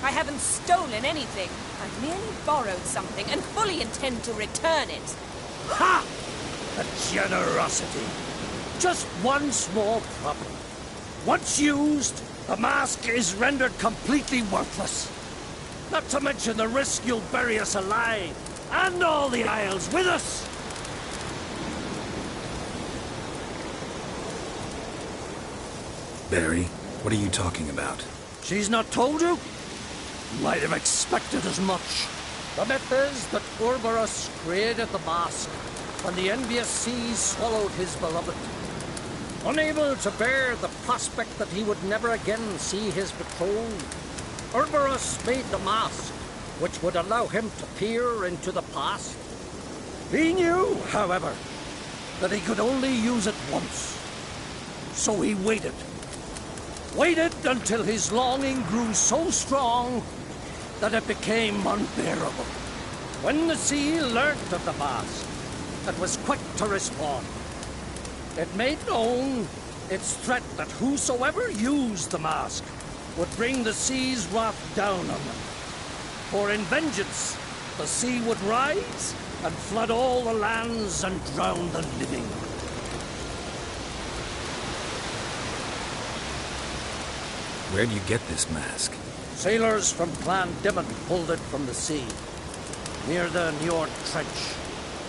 I haven't stolen anything. I've merely borrowed something and fully intend to return it. Ha! The generosity. Just one small problem. Once used, the mask is rendered completely worthless. Not to mention the risk you'll bury us alive, and all the Isles with us. Barry, what are you talking about? She's not told you? Might have expected as much. The myth is that Ouroboros created the mask when the envious seas swallowed his beloved. Unable to bear the prospect that he would never again see his betrothed, Ouroboros made the mask, which would allow him to peer into the past. He knew, however, that he could only use it once. So he waited. Waited until his longing grew so strong that it became unbearable. When the sea learnt of the mask, it was quick to respond. It made known its threat that whosoever used the mask would bring the sea's wrath down on them. For in vengeance, the sea would rise and flood all the lands and drown the living. Where do you get this mask? Sailors from Clan Dimon pulled it from the sea, near the Njord Trench.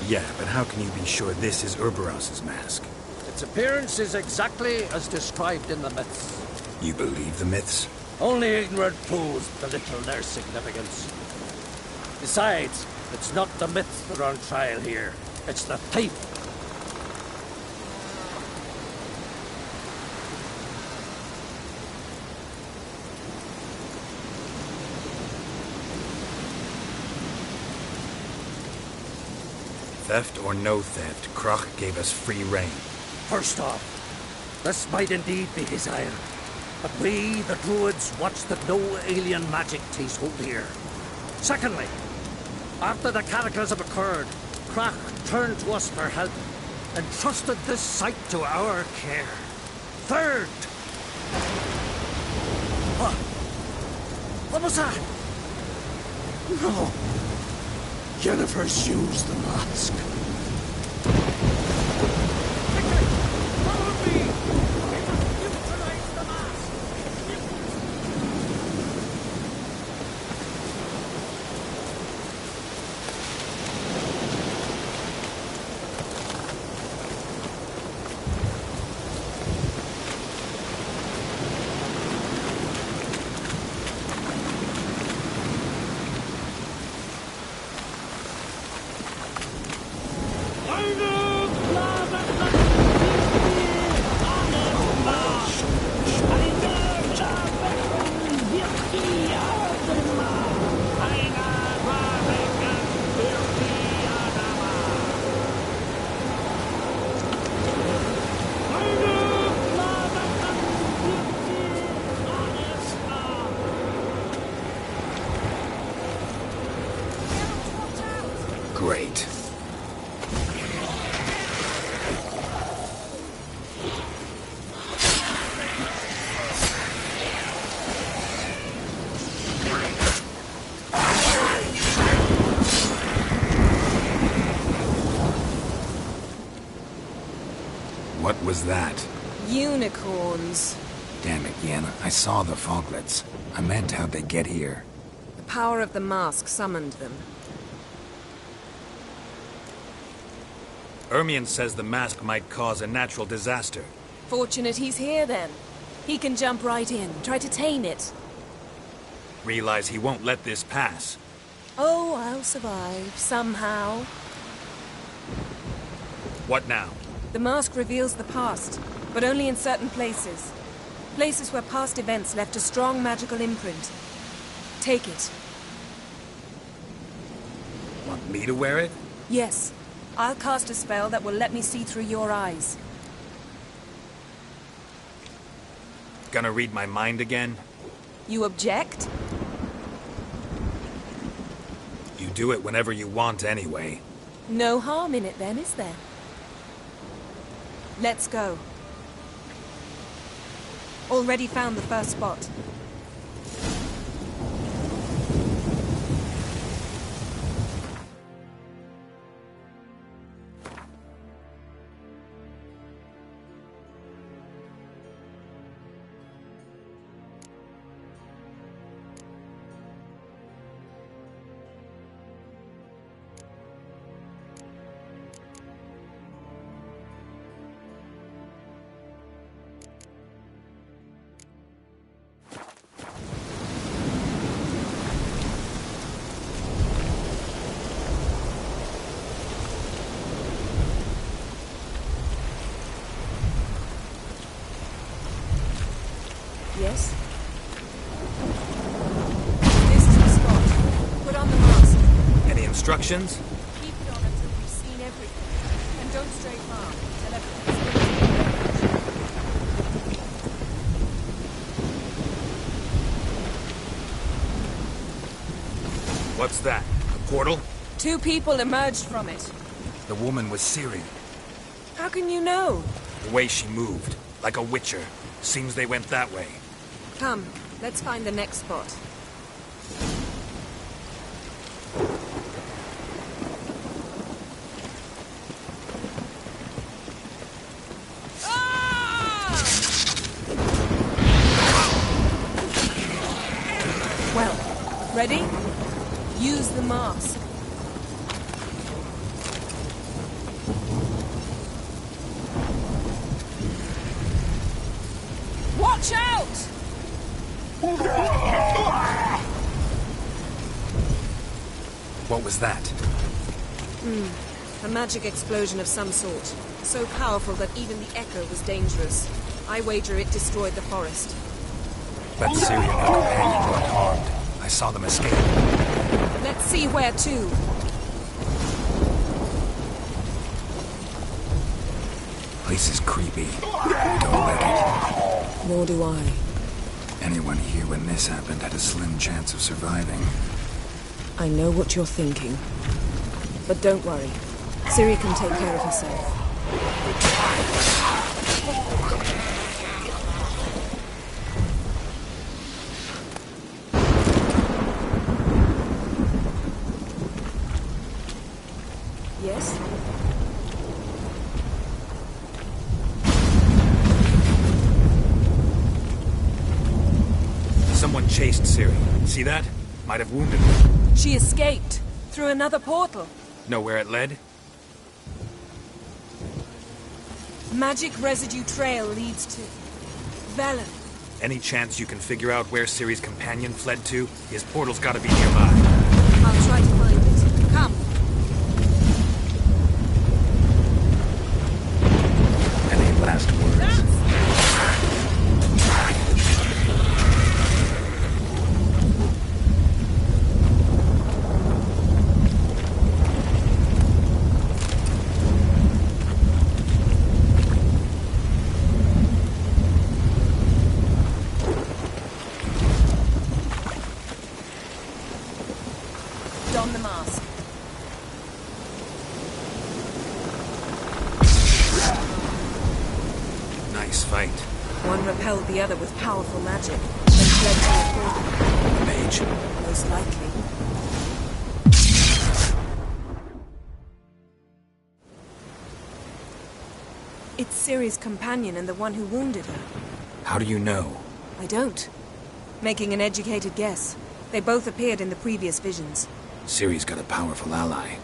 Yeah, but how can you be sure this is Ouroboros' mask? Its appearance is exactly as described in the myths. You believe the myths? Only ignorant fools belittle their significance. Besides, it's not the myths that are on trial here. It's the thief. Theft or no theft, Krach gave us free rein. First off, this might indeed be his isle. But we, the Druids, watch that no alien magic takes hold here. Secondly, after the cataclysm occurred, Krach turned to us for help and trusted this site to our care. Third... What was that? No. Jennifer's used the mask. Great. What was that? Unicorns. Damn it, Yen. I saw the foglets. I meant how'd they get here? The power of the mask summoned them. Ermion says the mask might cause a natural disaster. Fortunate he's here, then. He can jump right in, try to tame it. Realize he won't let this pass. Oh, I'll survive, somehow. What now? The mask reveals the past, but only in certain places. Places where past events left a strong magical imprint. Take it. Want me to wear it? Yes. I'll cast a spell that will let me see through your eyes. Gonna read my mind again? You object? You do it whenever you want anyway. No harm in it then, is there? Let's go. Already found the first spot. instructions? Keep it on until you've seen everything. And don't stray far until everything's finished. What's that? A portal? 2 people emerged from it. The woman was Ciri. How can you know? The way she moved. Like a Witcher. Seems they went that way. Come, let's find the next spot. Well, ready? Use the mask. Watch out! What was that? A magic explosion of some sort. So powerful that even the echo was dangerous. I wager it destroyed the forest. But Ciri and her companion weren't harmed. I saw them escape. Let's see where to. Place is creepy. Don't like it. Nor do I. Anyone here when this happened had a slim chance of surviving. I know what you're thinking. But don't worry. Ciri can take care of herself. Yes? Someone chased Ciri. See that? Might have wounded her. She escaped. Through another portal. Know where it led? Magic residue trail leads to... Velen. Any chance you can figure out where Ciri's companion fled to? His portal's gotta be nearby. I'll try to find it. Come. Any last words? Don the mask. Nice fight. One repelled the other with powerful magic, then fled to a portal. Mage. Most likely. It's Ciri's companion and the one who wounded her. How do you know? I don't. Making an educated guess. They both appeared in the previous visions. Ciri's got a powerful ally.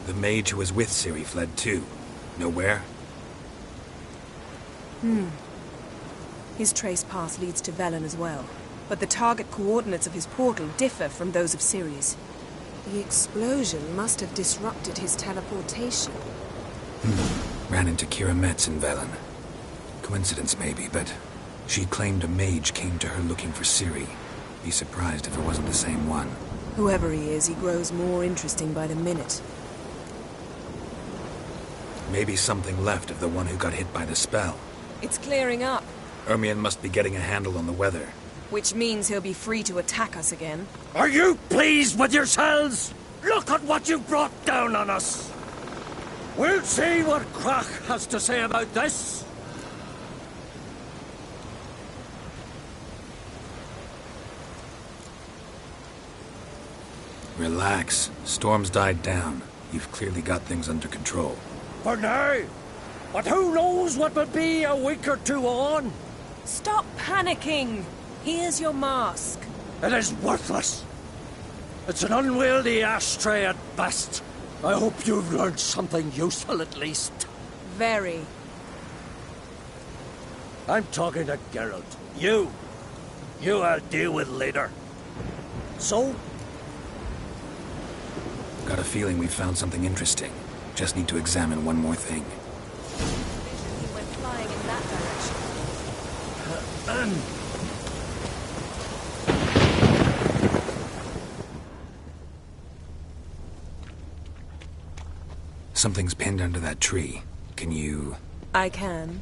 The mage who was with Ciri fled too. Know where? His trace path leads to Velen as well. But the target coordinates of his portal differ from those of Ciri's. The explosion must have disrupted his teleportation. Ran into Kira Metz in Velen. Coincidence maybe, but she claimed a mage came to her looking for Ciri. Be surprised if it wasn't the same one. Whoever he is, he grows more interesting by the minute. Maybe something left of the one who got hit by the spell. It's clearing up, Ermion must be getting a handle on the weather. which means he'll be free to attack us again. Are you pleased with yourselves? Look at what you've brought down on us. We'll see what Krach has to say about this. Relax. Storm's died down. You've clearly got things under control. For now. But who knows what will be a week or two on? Stop panicking! Here's your mask. It is worthless. It's an unwieldy ashtray at best. I hope you've learned something useful at least. Very. I'm talking to Geralt. You I'll deal with later. So, Got a feeling we found something interesting. Just need to examine one more thing. He went flying in that direction. Something's pinned under that tree. Can you... I can.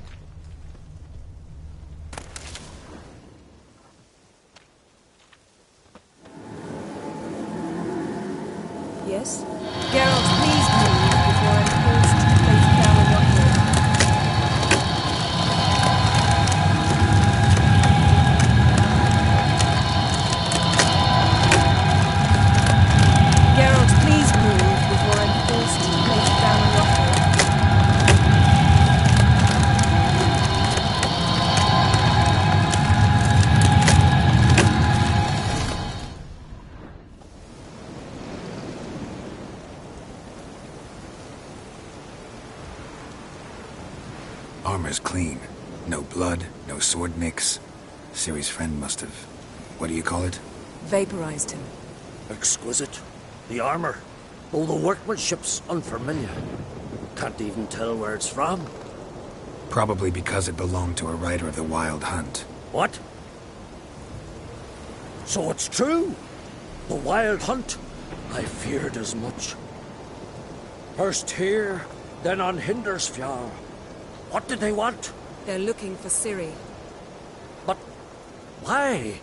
Yes? Geralt, please move before I'm forced to place down on your head. Geralt, please move before I'm forced to place down on your head. Armor's clean. No blood, no sword nicks. Ciri's friend must have... What do you call it? Vaporized him. Exquisite. The armor, though the workmanship's unfamiliar. Can't even tell where it's from. Probably because it belonged to a rider of the Wild Hunt. What? So it's true? The Wild Hunt? I feared as much. First here, then on Hindersfjall. What did they want? They're looking for Ciri. But why?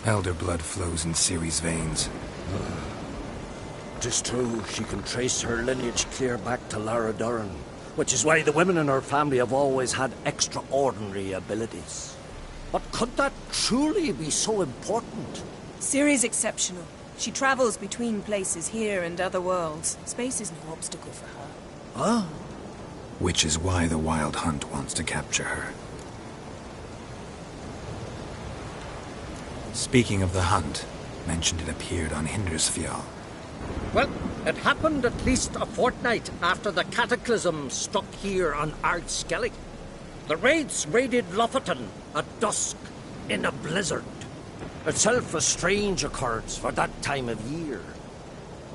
Elder blood flows in Ciri's veins. Tis true, she can trace her lineage clear back to Lara Duran, which is why the women in her family have always had extraordinary abilities. But could that truly be so important? Ciri's exceptional. She travels between places here and other worlds. Space is no obstacle for her. Huh? Which is why the Wild Hunt wants to capture her. Speaking of the hunt, mentioned it appeared on Hindersfjall. Well, it happened at least a fortnight after the cataclysm struck here on Ard-Skellig. The raids raided Lofoten at dusk in a blizzard. Itself a strange occurrence for that time of year.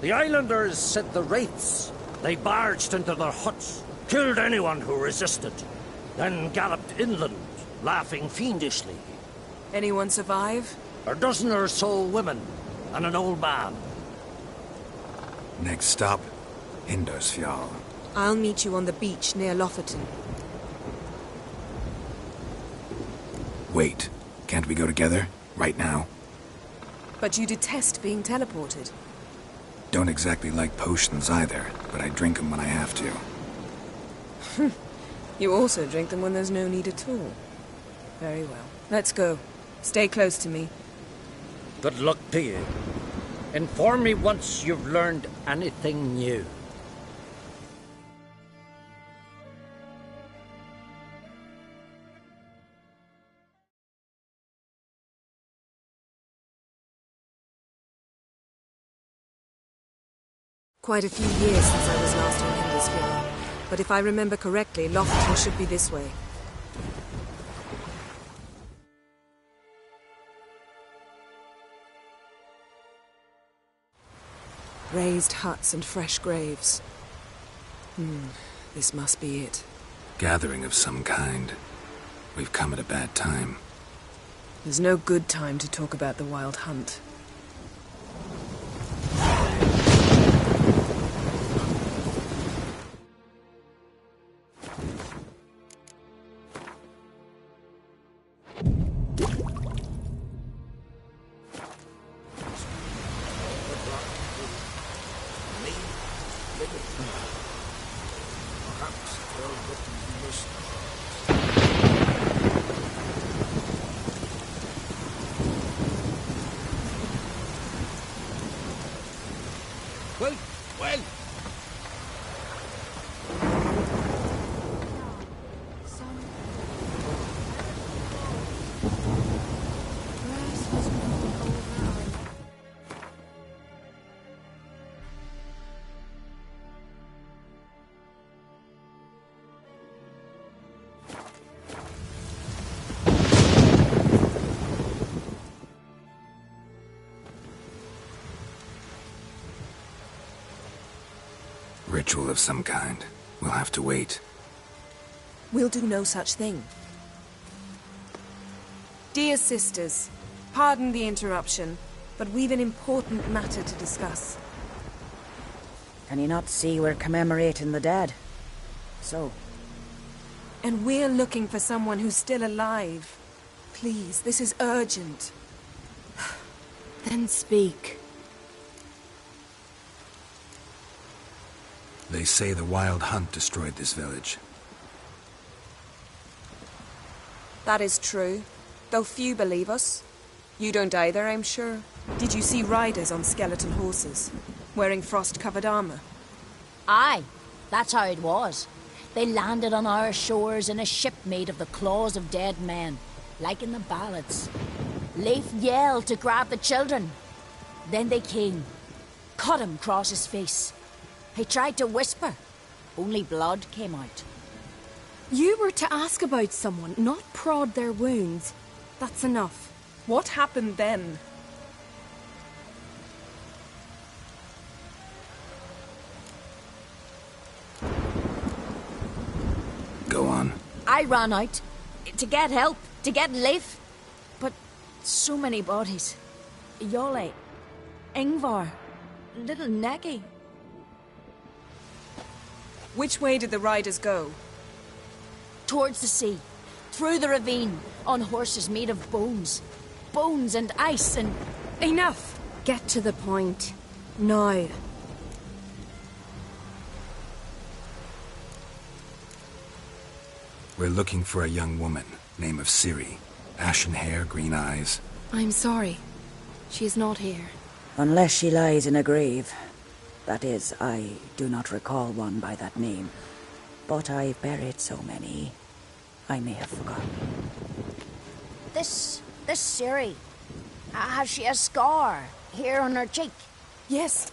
The islanders said the wraiths. They barged into their huts, killed anyone who resisted, then galloped inland, laughing fiendishly. Anyone survive? A dozen or so women, and an old man. Next stop, Hindersfjall. I'll meet you on the beach near Lofoten. Wait, can't we go together? Right now? But you detest being teleported. Don't exactly like potions either, but I drink them when I have to. You also drink them when there's no need at all. Very well. Let's go. Stay close to me. Good luck to you. Inform me once you've learned anything new. Quite a few years since I was last on Hindersfjall. But if I remember correctly, Lofoten should be this way. Raised huts and fresh graves. This must be it. Gathering of some kind. We've come at a bad time. There's no good time to talk about the Wild Hunt. Well. Ritual of some kind. We'll have to wait. We'll do no such thing. Dear sisters, pardon the interruption, but we've an important matter to discuss. Can you not see we're commemorating the dead? So? And we're looking for someone who's still alive. Please, this is urgent. Then speak. They say the wild hunt destroyed this village. That is true, though few believe us. You don't either, I'm sure. Did you see riders on skeleton horses, wearing frost-covered armor? Aye, that's how it was. They landed on our shores in a ship made of the claws of dead men, like in the ballads. Leif yelled to grab the children. Then they came, cut him across his face. He tried to whisper, only blood came out. You were to ask about someone, not prod their wounds. That's enough. What happened then? Go on. I ran out to get help, to get Leif. But so many bodies. Yole, Ingvar, little Necky. Which way did the riders go? Towards the sea, through the ravine, on horses made of bones. Bones and ice and... Enough! Get to the point. Now. We're looking for a young woman, name of Ciri. Ashen hair, green eyes. I'm sorry. She is not here. Unless she lies in a grave. That is, I do not recall one by that name. But I've buried so many, I may have forgotten. This Ciri, has she a scar here on her cheek? Yes,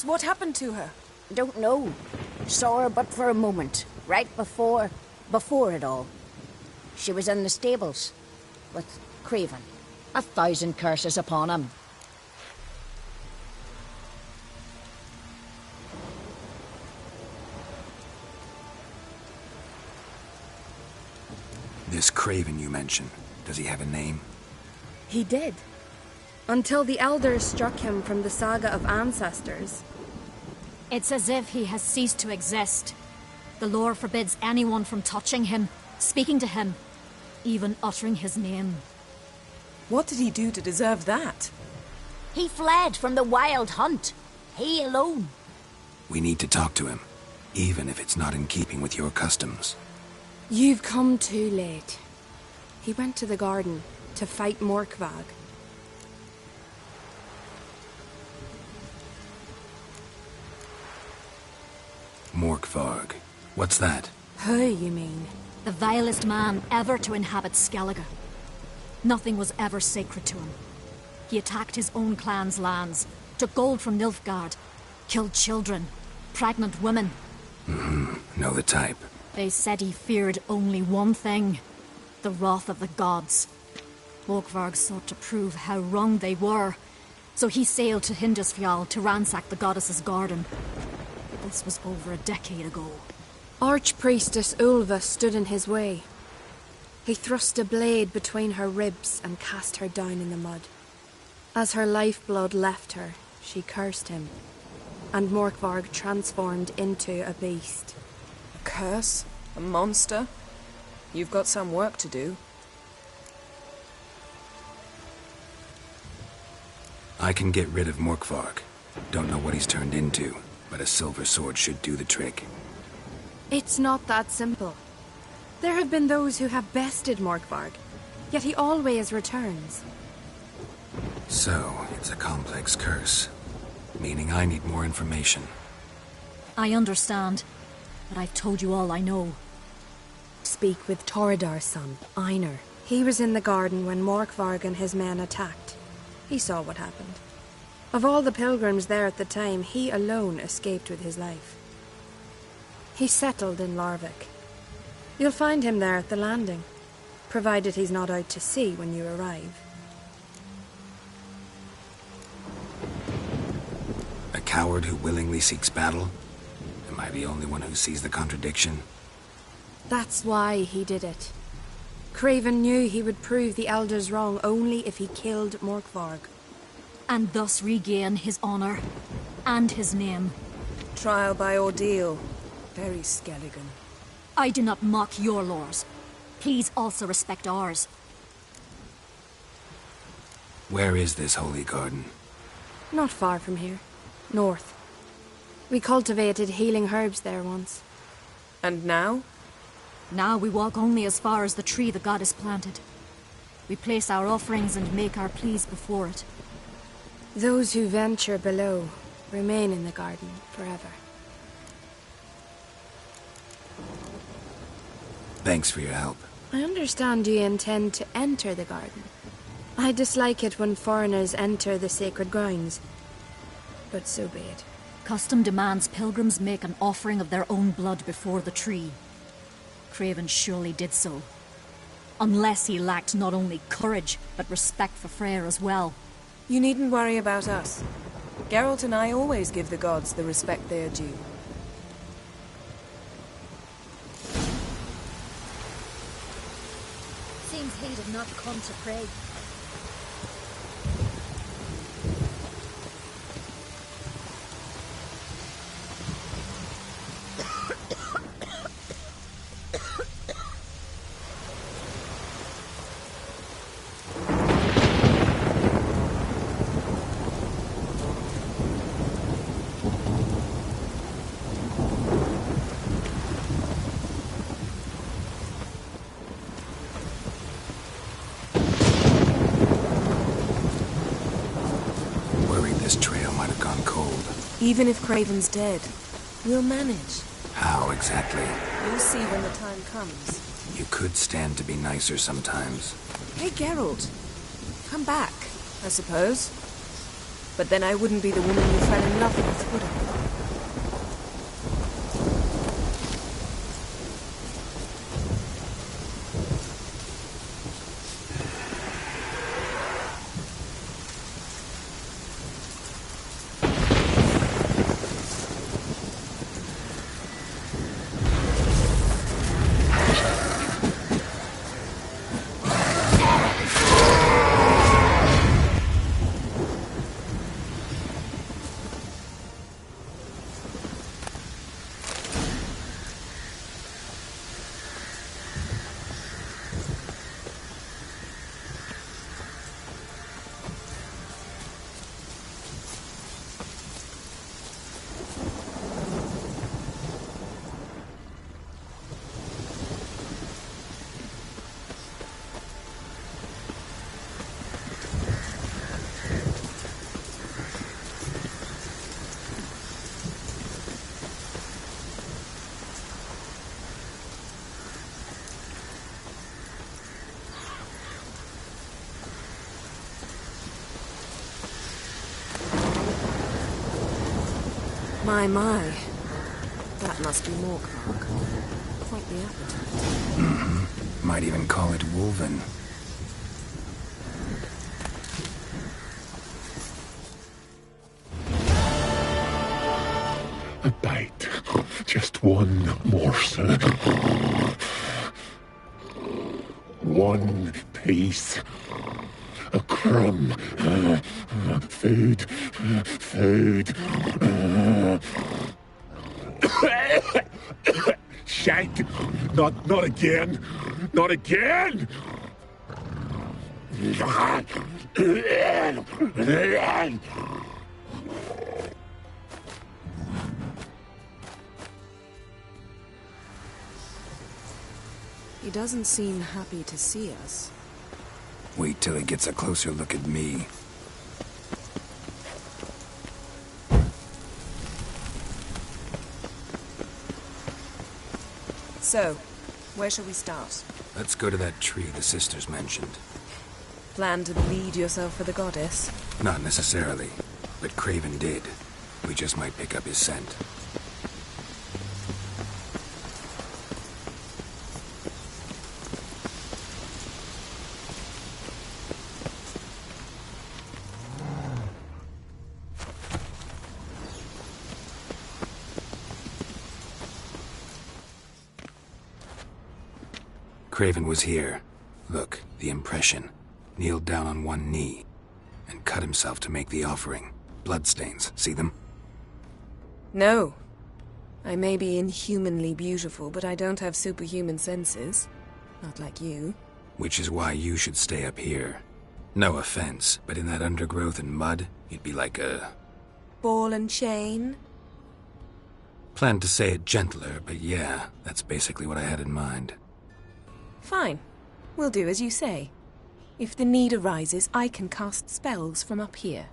what happened to her? Don't know. Saw her but for a moment, right before it all. She was in the stables with Craven. 1,000 curses upon him. This Craven you mentioned, does he have a name? He did. Until the elders struck him from the saga of ancestors. It's as if he has ceased to exist. The lore forbids anyone from touching him, speaking to him, even uttering his name. What did he do to deserve that? He fled from the wild hunt. He alone. We need to talk to him, even if it's not in keeping with your customs. You've come too late. He went to the garden to fight Morkvag. Morkvarg. What's that? Who, you mean? The vilest man ever to inhabit Skellige. Nothing was ever sacred to him. He attacked his own clan's lands, took gold from Nilfgaard, killed children, pregnant women. Know the type. They said he feared only one thing, the wrath of the gods. Morkvarg sought to prove how wrong they were, so he sailed to Hindisfjall to ransack the goddess's garden. This was over a decade ago. Archpriestess Ulva stood in his way. He thrust a blade between her ribs and cast her down in the mud. As her lifeblood left her, she cursed him, and Morkvarg transformed into a beast. A curse? A monster? You've got some work to do. I can get rid of Morkvarg. Don't know what he's turned into, but a silver sword should do the trick. It's not that simple. There have been those who have bested Morkvarg, yet he always returns. So, it's a complex curse, meaning I need more information. I understand, but I've told you all I know. Speak with Torridar's son, Einar. He was in the garden when Morkvarg and his men attacked. He saw what happened. Of all the pilgrims there at the time, he alone escaped with his life. He settled in Larvik. You'll find him there at the landing, provided he's not out to sea when you arrive. A coward who willingly seeks battle? Am I the only one who sees the contradiction? That's why he did it. Craven knew he would prove the elders wrong only if he killed Morkvarg. and thus regain his honor and his name. Trial by ordeal. Very Skelligan. I do not mock your laws. Please also respect ours. Where is this holy garden? Not far from here. North. We cultivated healing herbs there once. And now? Now we walk only as far as the tree the goddess planted. We place our offerings and make our pleas before it. Those who venture below remain in the garden forever. Thanks for your help. I understand you intend to enter the garden. I dislike it when foreigners enter the sacred grounds. But so be it. Custom demands pilgrims make an offering of their own blood before the tree. Craven surely did so. Unless he lacked not only courage, but respect for Freyr as well. You needn't worry about us. Geralt and I always give the gods the respect they are due. Seems he did not come to pray. Even if Craven's dead, we'll manage. How exactly? You'll see when the time comes. You could stand to be nicer sometimes. Hey, Geralt. Come back, I suppose. But then I wouldn't be the woman you fell in love with, would I? My. That must be Morkvark. Quite the appetite. Might even call it woven. A bite. Just one morsel. One piece. A crumb. Food. Food. Shank! Not again! Not again! He doesn't seem happy to see us. Wait till he gets a closer look at me. So, where shall we start? Let's go to that tree the sisters mentioned. Plan to bleed yourself for the goddess? Not necessarily, but Craven did. We just might pick up his scent. Craven was here. Look, the impression. Kneeled down on one knee. and cut himself to make the offering. Bloodstains, see them? No. I may be inhumanly beautiful, but I don't have superhuman senses. Not like you. Which is why you should stay up here. No offense, but in that undergrowth and mud, you'd be like a... Ball and chain? Planned to say it gentler, but yeah, that's basically what I had in mind. Fine. We'll do as you say. If the need arises, I can cast spells from up here.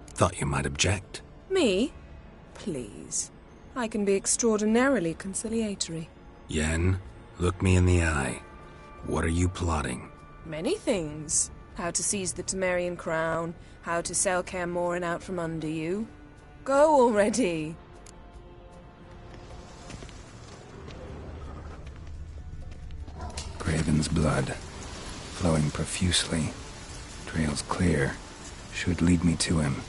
Thought you might object. Me? Please. I can be extraordinarily conciliatory. Yen, look me in the eye. What are you plotting? Many things. How to seize the Temerian crown, how to sell Kaer Morhen out from under you. Go already! Graven's blood, flowing profusely. Trail's clear. Should lead me to him.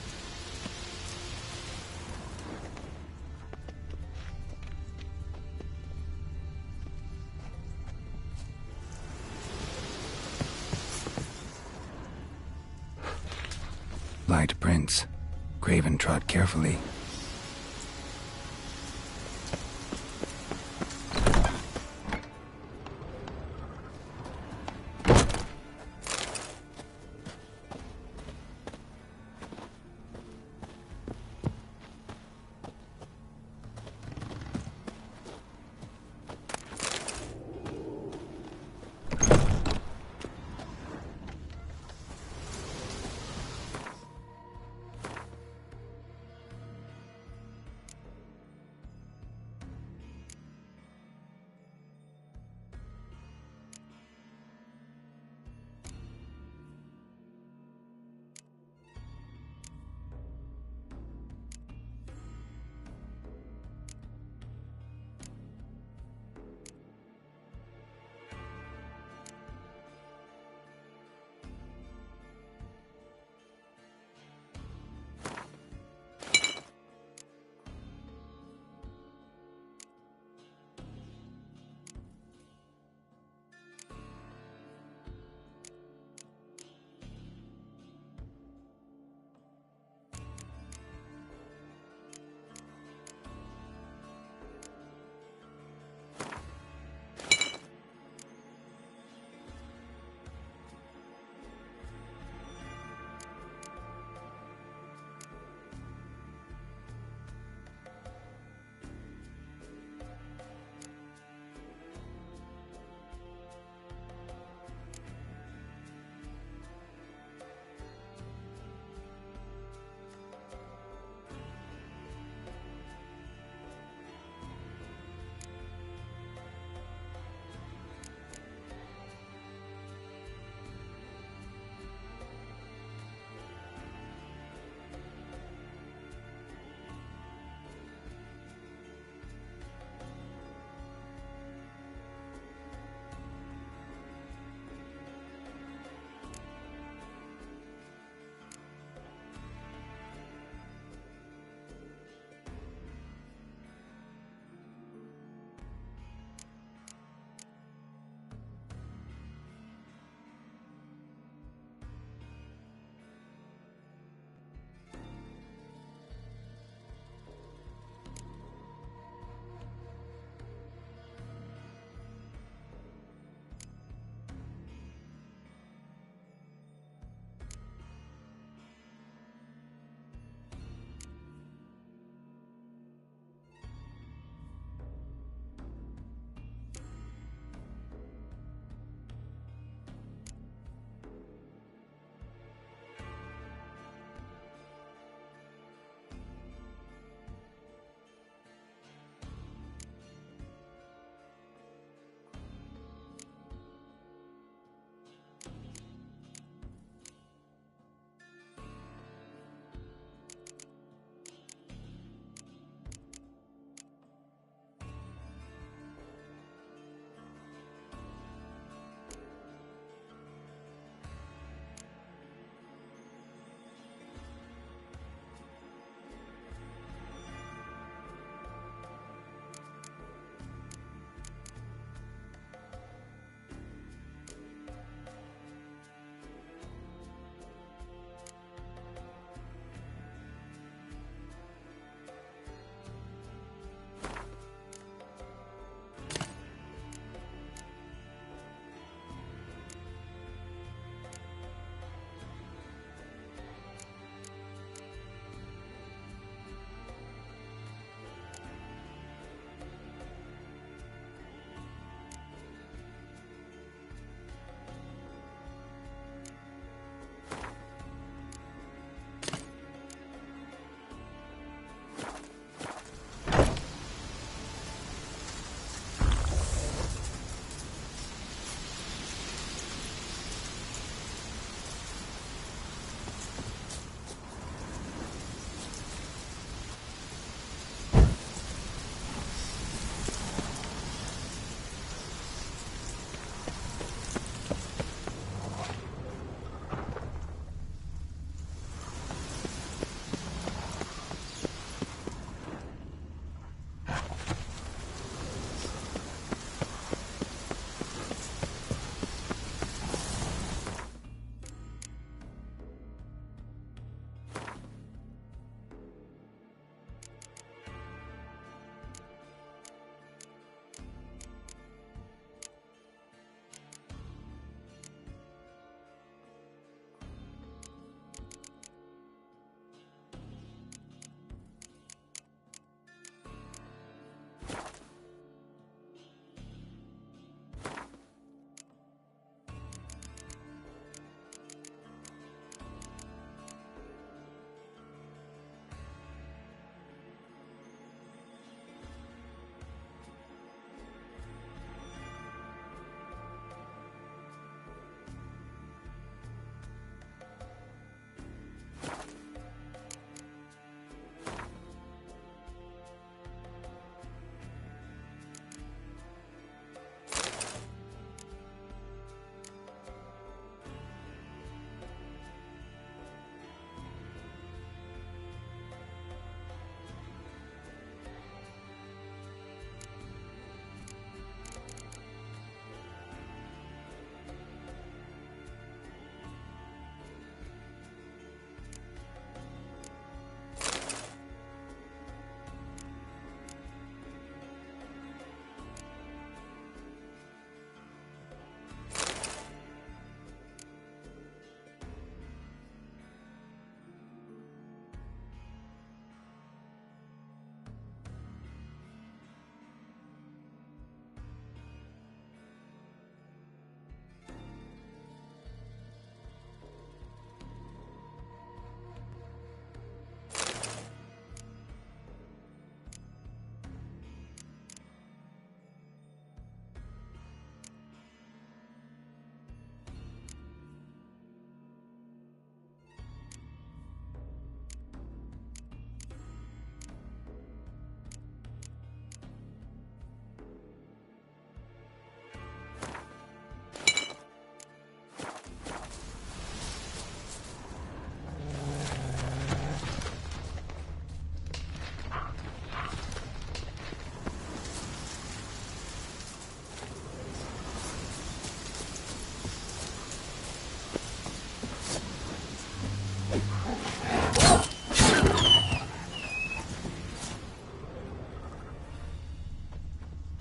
Light prints. Graven trod carefully.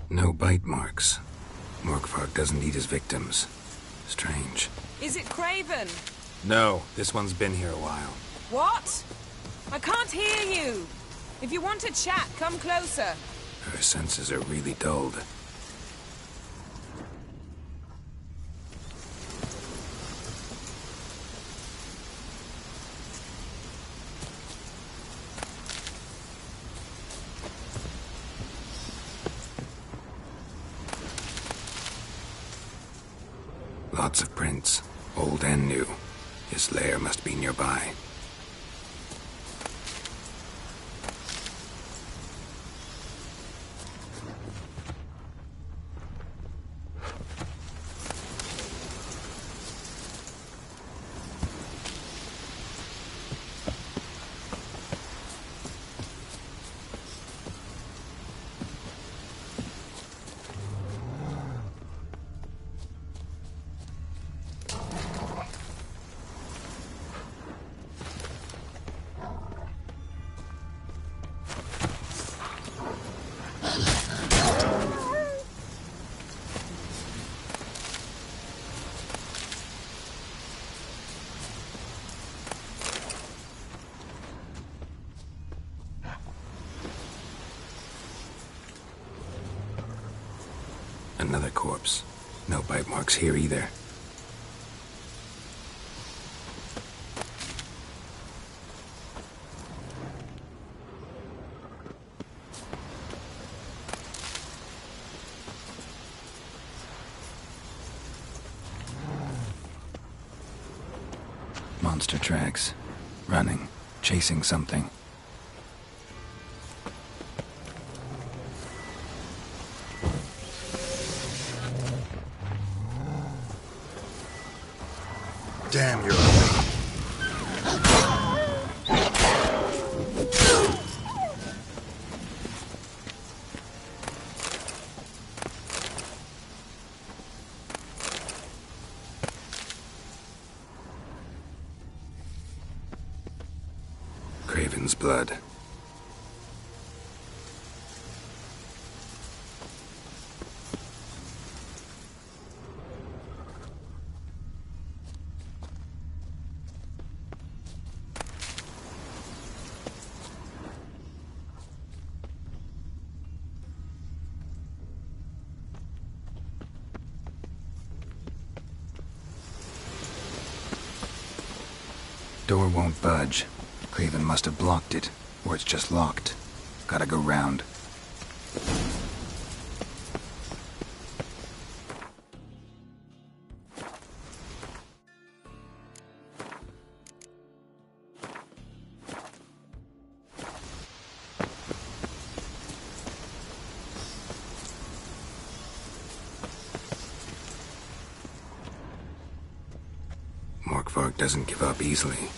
No bite marks. Morkvarg doesn't eat his victims. Strange. Is it Craven? No, this one's been here a while. What? I can't hear you. If you want to chat, come closer. Her senses are really dulled. Lots of prints, old and new. His lair must be nearby. Another corpse. No bite marks here either. Monster tracks. Running. Chasing something. Damn, you're ugly. Craven's blood. Door won't budge. Craven must have blocked it, or it's just locked. Gotta go round. Morkvarg doesn't give up easily.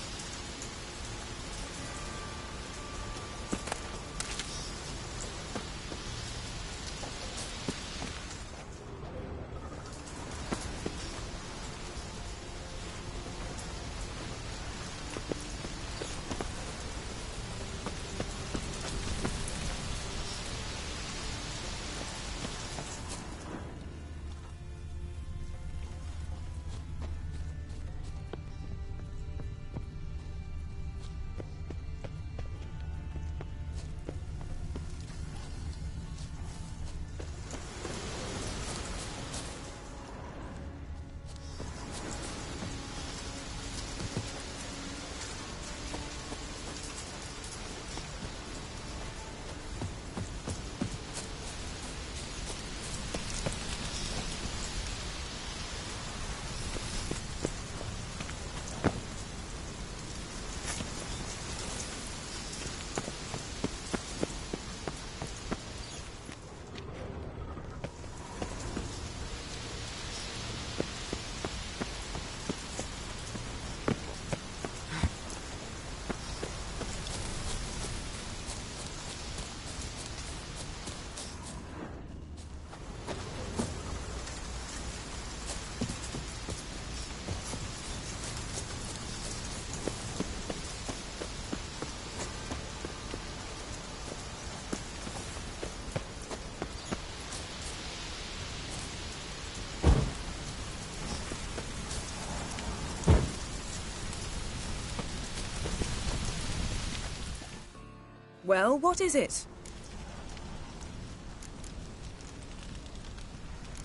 Well, what is it?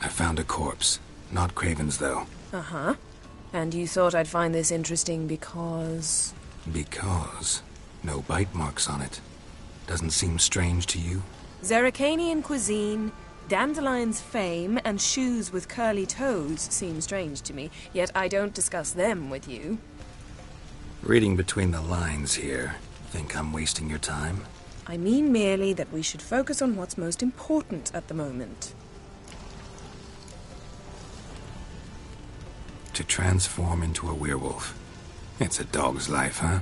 I found a corpse. Not Craven's, though. Uh-huh. And you thought I'd find this interesting because... Because no bite marks on it. Doesn't seem strange to you? Zerrikanian cuisine, dandelion's fame, and shoes with curly toes seem strange to me, yet I don't discuss them with you. Reading between the lines here, think I'm wasting your time? I mean merely that we should focus on what's most important at the moment. To transform into a werewolf. It's a dog's life, huh?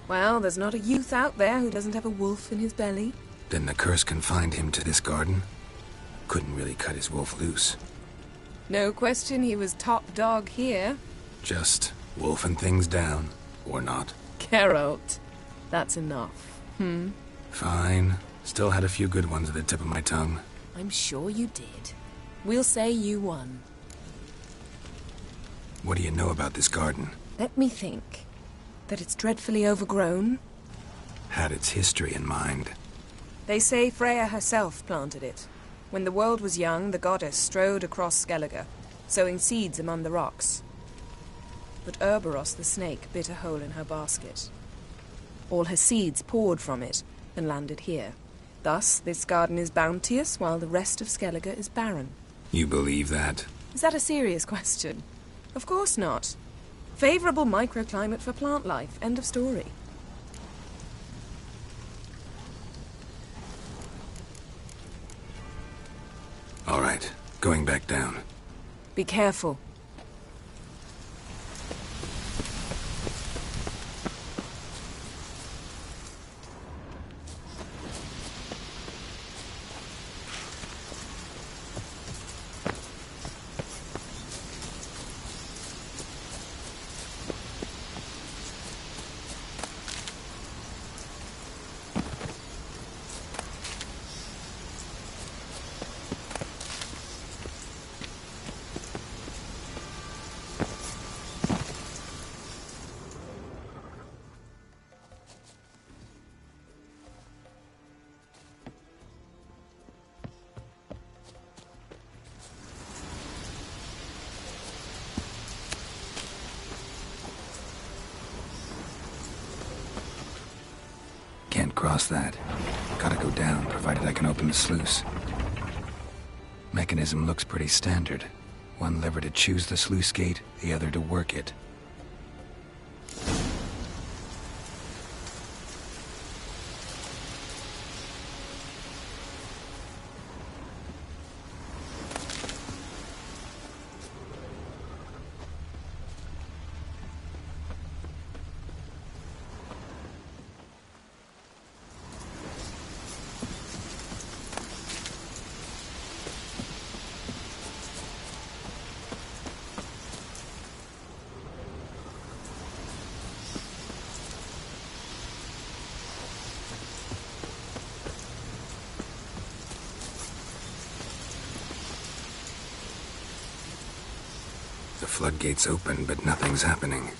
Well, there's not a youth out there who doesn't have a wolf in his belly. Then the curse confined him to this garden? Couldn't really cut his wolf loose. No question he was top dog here. Just wolfing things down, or not. Geralt, that's enough. Fine. Still had a few good ones at the tip of my tongue. I'm sure you did. We'll say you won. What do you know about this garden? Let me think. That it's dreadfully overgrown. Had its history in mind. They say Freya herself planted it. When the world was young, the goddess strode across Skellige, sowing seeds among the rocks. But Urboros the snake bit a hole in her basket. All her seeds poured from it and landed here. Thus, this garden is bounteous, while the rest of Skellige is barren. You believe that? Is that a serious question? Of course not. Favorable microclimate for plant life. End of story. All right, going back down. Be careful. Can't cross that. Gotta go down, provided I can open the sluice. Mechanism looks pretty standard. One lever to choose the sluice gate, the other to work it. The floodgates open, but nothing's happening.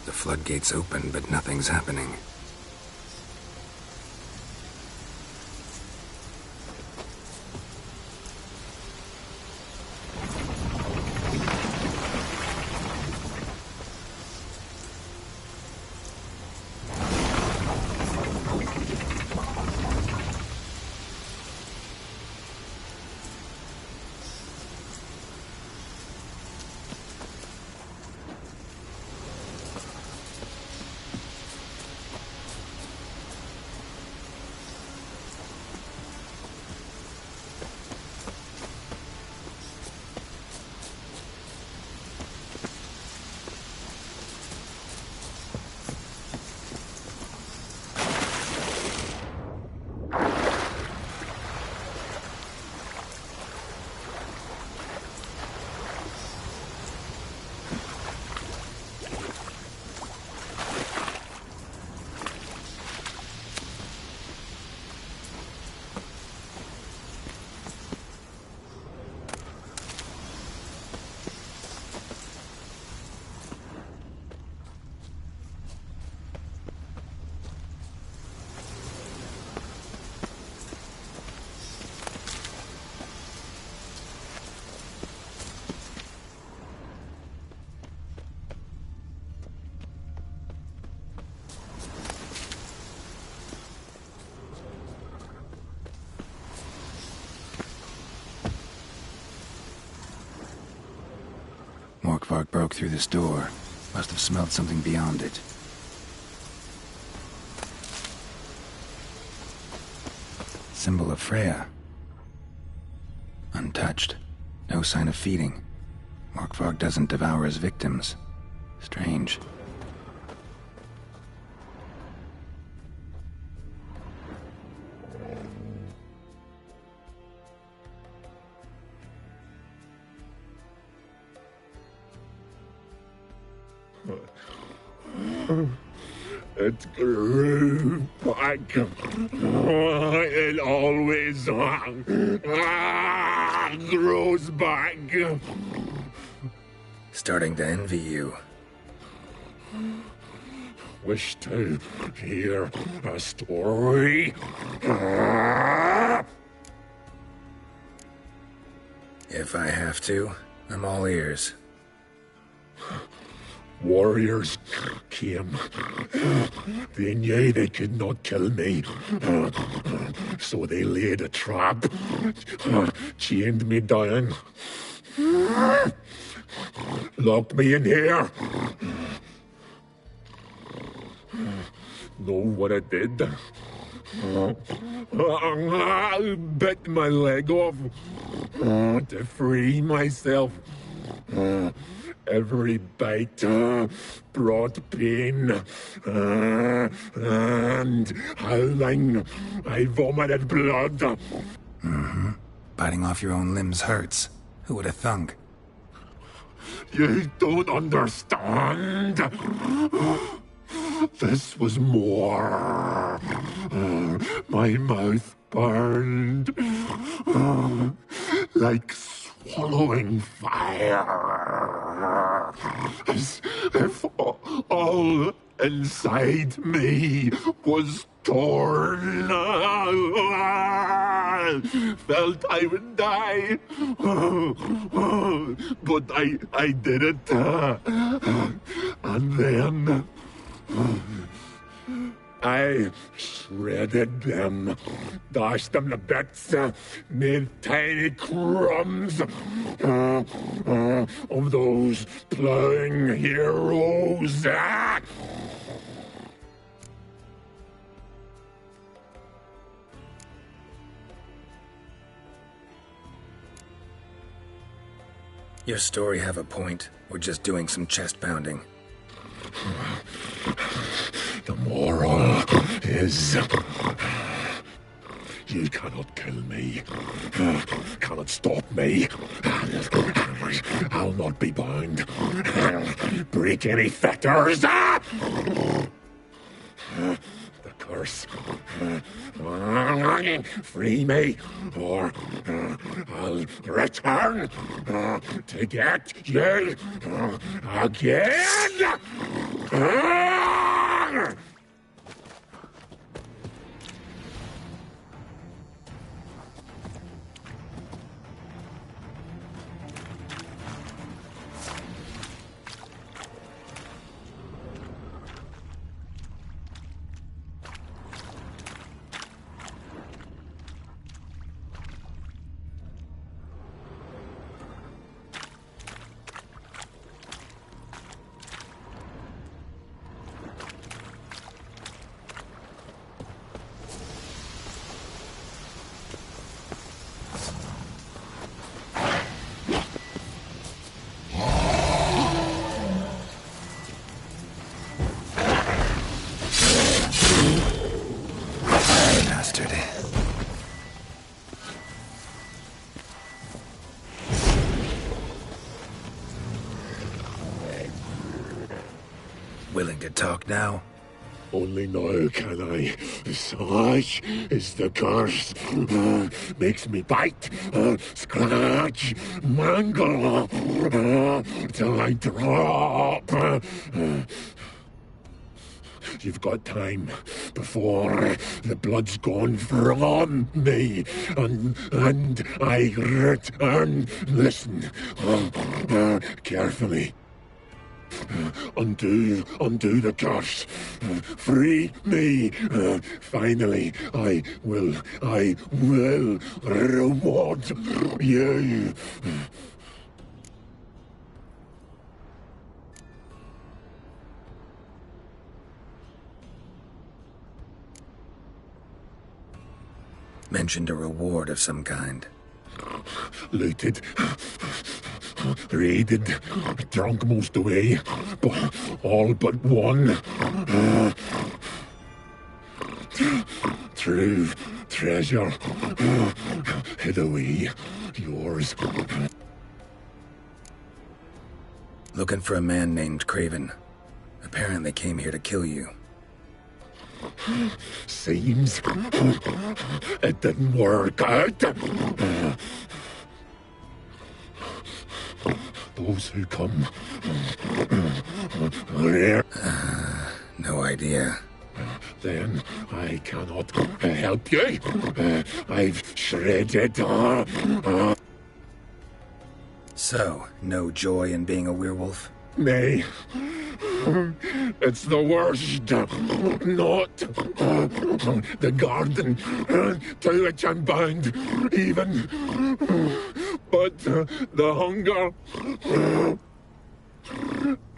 The floodgates open, but nothing's happening. Morkvark broke through this door. Must have smelled something beyond it. Symbol of Freya. Untouched. No sign of feeding. Morkvark doesn't devour his victims. Strange. It grew back. It always grows back. Starting to envy you. Wish to hear a story? If I have to, I'm all ears. Warriors came. They knew they could not kill me. So they laid a trap. Chained me down. Locked me in here. Know what I did? I bit my leg off to free myself. Every bite brought pain, and howling, I vomited blood. Mm-hmm. Biting off your own limbs hurts. Who would have thunk? You don't understand. This was more. My mouth burned like swallowing fire, as if all inside me was torn. Felt I would die, but I did it, and then I shredded them, dashed them to bits, made tiny crumbs of those plowing heroes. Your story have a point. We're just doing some chest pounding. The moral is, you cannot kill me, cannot stop me. I'll not be bound. Break any fetters. The curse. Free me, or I'll return to get you again. Willing to talk now? Only now can I. Such is the curse. Makes me bite, scratch, mangle, till I drop. You've got time before the blood's gone from me, and I return. Listen, carefully. Undo the curse. Free me. Finally, I will reward you. Mentioned a reward of some kind. Looted, raided, drunk most away, but all but one. True treasure, hid away, yours. Looking for a man named Craven. Apparently came here to kill you. Seems it didn't work out. Those who come there. No idea. Then I cannot help you. I've shredded. So, no joy in being a werewolf? Nay. It's the worst. Not the garden to which I'm bound, even. But the hunger.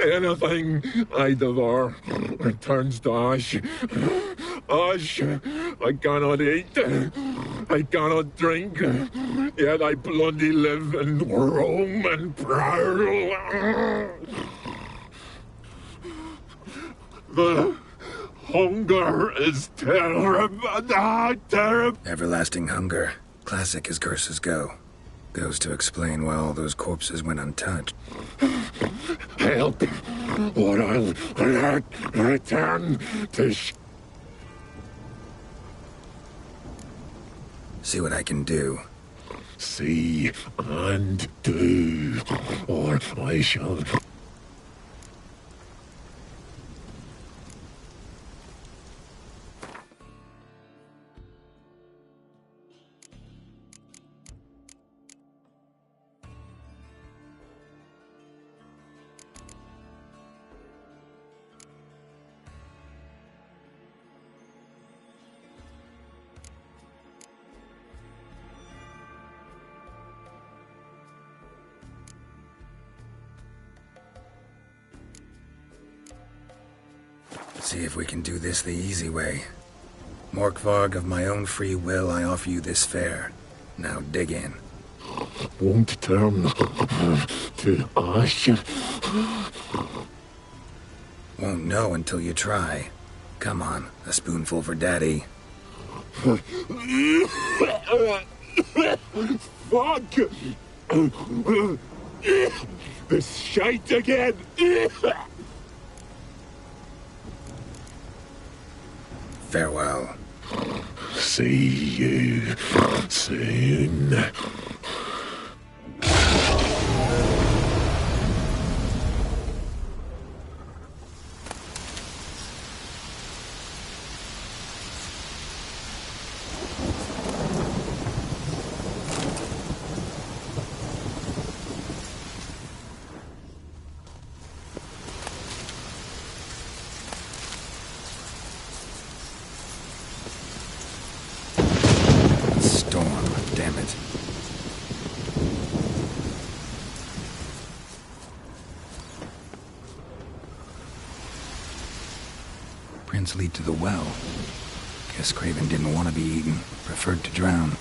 Anything I devour turns to ash. Ash I cannot eat. I cannot drink. Yet I bloody live and roam and prowl. The hunger is terrible. Everlasting hunger. Classic as curses go. Goes to explain why all those corpses went untouched. Help, or I'll return to See what I can do. see and do, or I shall... See if we can do this the easy way. Morkvarg, of my own free will, I offer you this fare. Now dig in. Won't turn to ash. Won't know until you try. Come on, a spoonful for Daddy. Fuck! This shite again! Farewell. See you soon. Storm, damn it. Prints lead to the well. Guess Craven didn't want to be eaten, preferred to drown.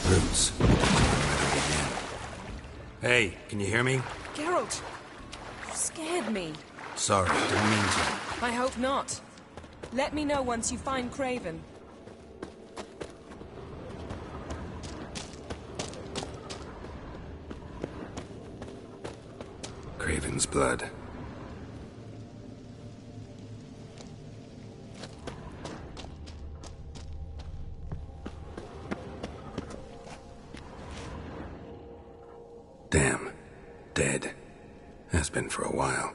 Roots. Hey, can you hear me? Geralt, you scared me. Sorry, didn't mean to. I hope not. Let me know once you find Craven. Craven's blood. Damn. Dead. Has been for a while.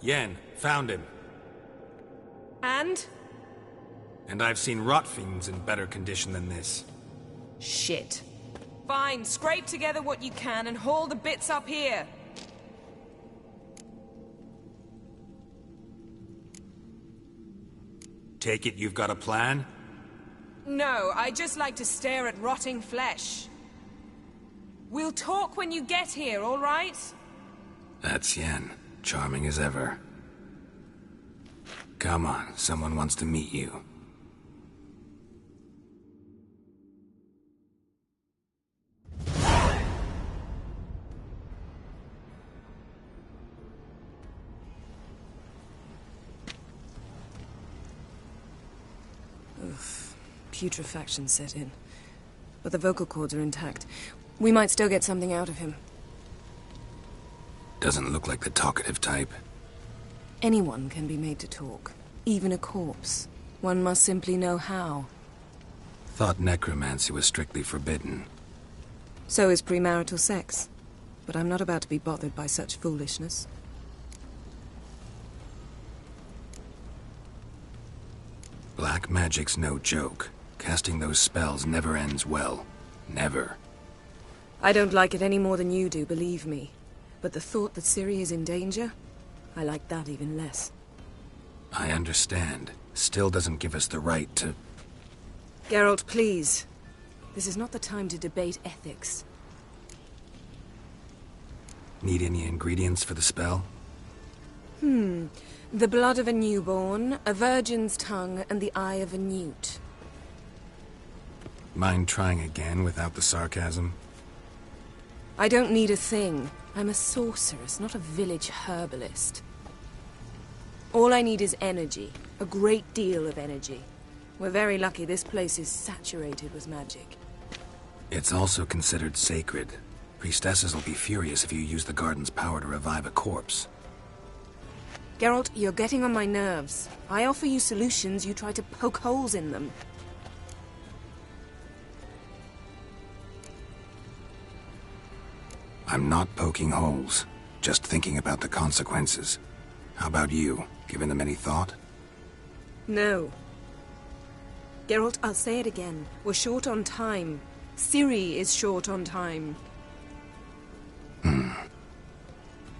Yen, found him. And? And I've seen rot fiends in better condition than this. Shit. Fine, scrape together what you can and haul the bits up here. Take it you've got a plan? No, I just like to stare at rotting flesh. We'll talk when you get here, all right? That's Yen. Charming as ever. Come on, someone wants to meet you. Putrefaction set in. But the vocal cords are intact. We might still get something out of him. Doesn't look like the talkative type. Anyone can be made to talk. Even a corpse. One must simply know how. Thought necromancy was strictly forbidden. So is premarital sex. But I'm not about to be bothered by such foolishness. Black magic's no joke. Casting those spells never ends well. Never. I don't like it any more than you do, believe me. But the thought that Ciri is in danger? I like that even less. I understand. Still doesn't give us the right to... Geralt, please. This is not the time to debate ethics. Need any ingredients for the spell? The blood of a newborn, a virgin's tongue, and the eye of a newt. Mind trying again without the sarcasm? I don't need a thing. I'm a sorceress, not a village herbalist. All I need is energy. A great deal of energy. We're very lucky this place is saturated with magic. It's also considered sacred. Priestesses will be furious if you use the garden's power to revive a corpse. Geralt, you're getting on my nerves. I offer you solutions, you try to poke holes in them. I'm not poking holes. Just thinking about the consequences. How about you? Given them any thought? No. Geralt, I'll say it again. We're short on time. Ciri is short on time.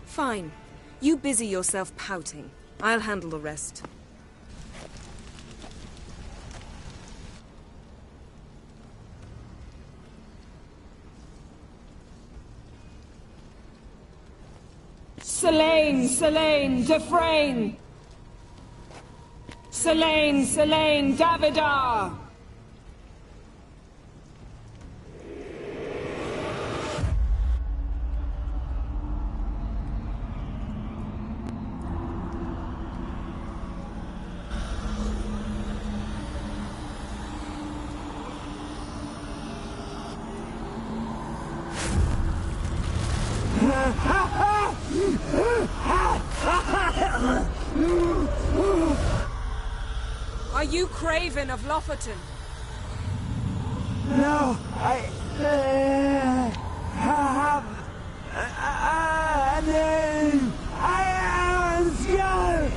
Fine. You busy yourself pouting. I'll handle the rest. Selene, Selene, Defrain! Selene, Selene, Davidar! Are you Craven of Lofoten? No, I have a name. I am Skull.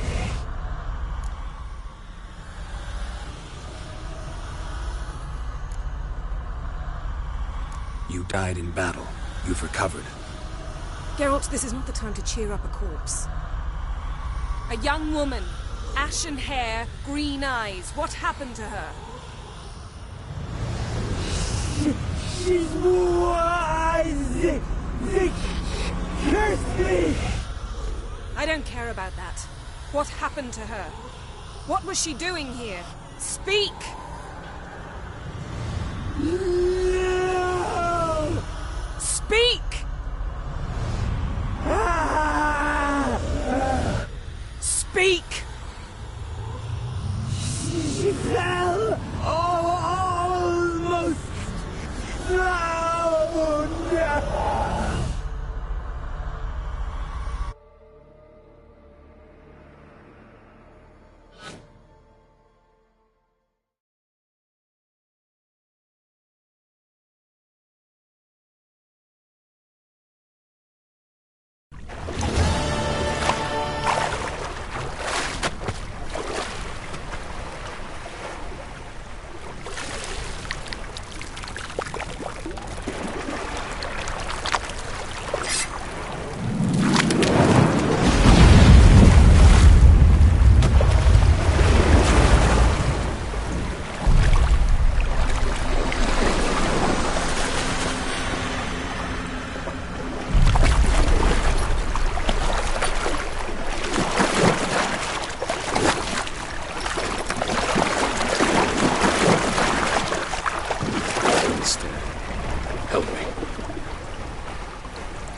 You died in battle. You've recovered. Geralt, this is not the time to cheer up a corpse. A young woman. Ashen hair, green eyes. What happened to her? She's wise. They cursed me. I don't care about that. What happened to her? What was she doing here? Speak! No. Speak! Speak! She fell almost drowned.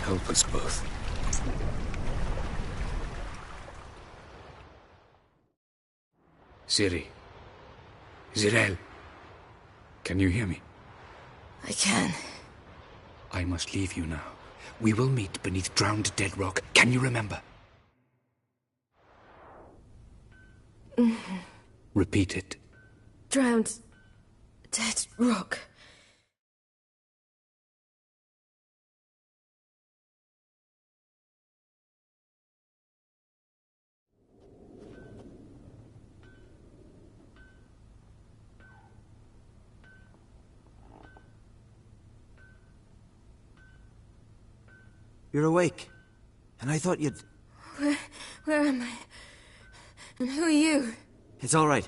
help us both. Ciri. Zirel. Can you hear me? I can. I must leave you now. We will meet beneath drowned dead rock. Can you remember? Repeat it. Drowned. Dead rock. You're awake. And I thought you'd... Where am I? And who are you? It's all right.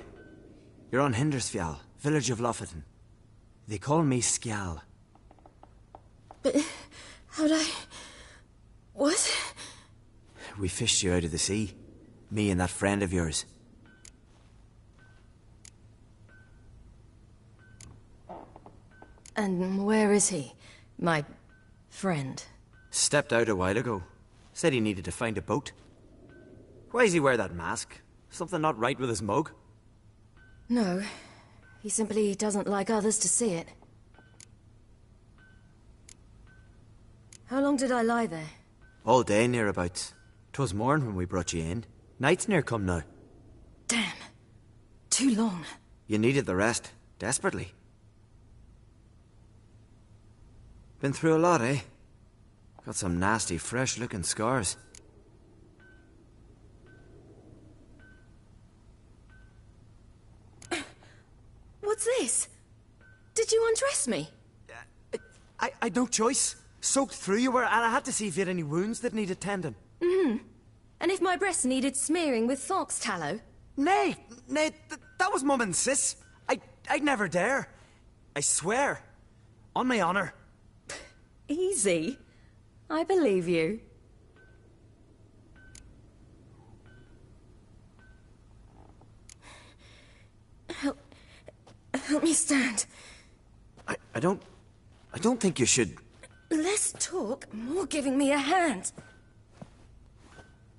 You're on Hindersfjall, village of Lofoten. They call me Skjal. But how'd I... What? We fished you out of the sea. Me and that friend of yours. And where is he? My friend. Stepped out a while ago. Said he needed to find a boat. Why does he wear that mask? Something not right with his mug? No. He simply doesn't like others to see it. How long did I lie there? All day nearabouts. 'Twas morn when we brought you in. Night's near come now. Damn. Too long. You needed the rest. Desperately. Been through a lot, eh? Got some nasty, fresh-looking scars. What's this? Did you undress me? I had no choice. Soaked through you were, and I had to see if you had any wounds that needed tending. And if my breasts needed smearing with fox tallow? Nay, that was Mum and Sis. I'd never dare. I swear. On my honor. Easy. I believe you. Help me stand. I don't think you should... Less talk, more giving me a hand.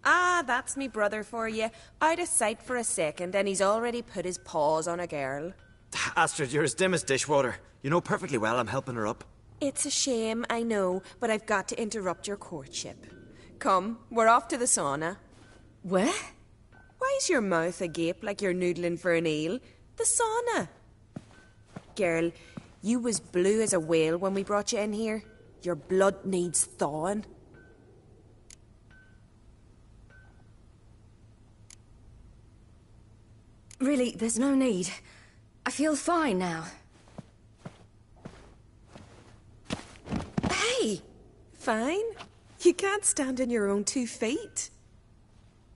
Ah, that's me brother for you. Out of sight for a second, and he's already put his paws on a girl. Astrid, you're as dim as dishwater. You know perfectly well I'm helping her up. It's a shame, I know, but I've got to interrupt your courtship. Come, we're off to the sauna. Where? Why's your mouth agape like you're noodling for an eel? The sauna. Girl, you was blue as a whale when we brought you in here. Your blood needs thawing. Really, there's no need. I feel fine now. Hey! Fine? You can't stand on your own 2 feet.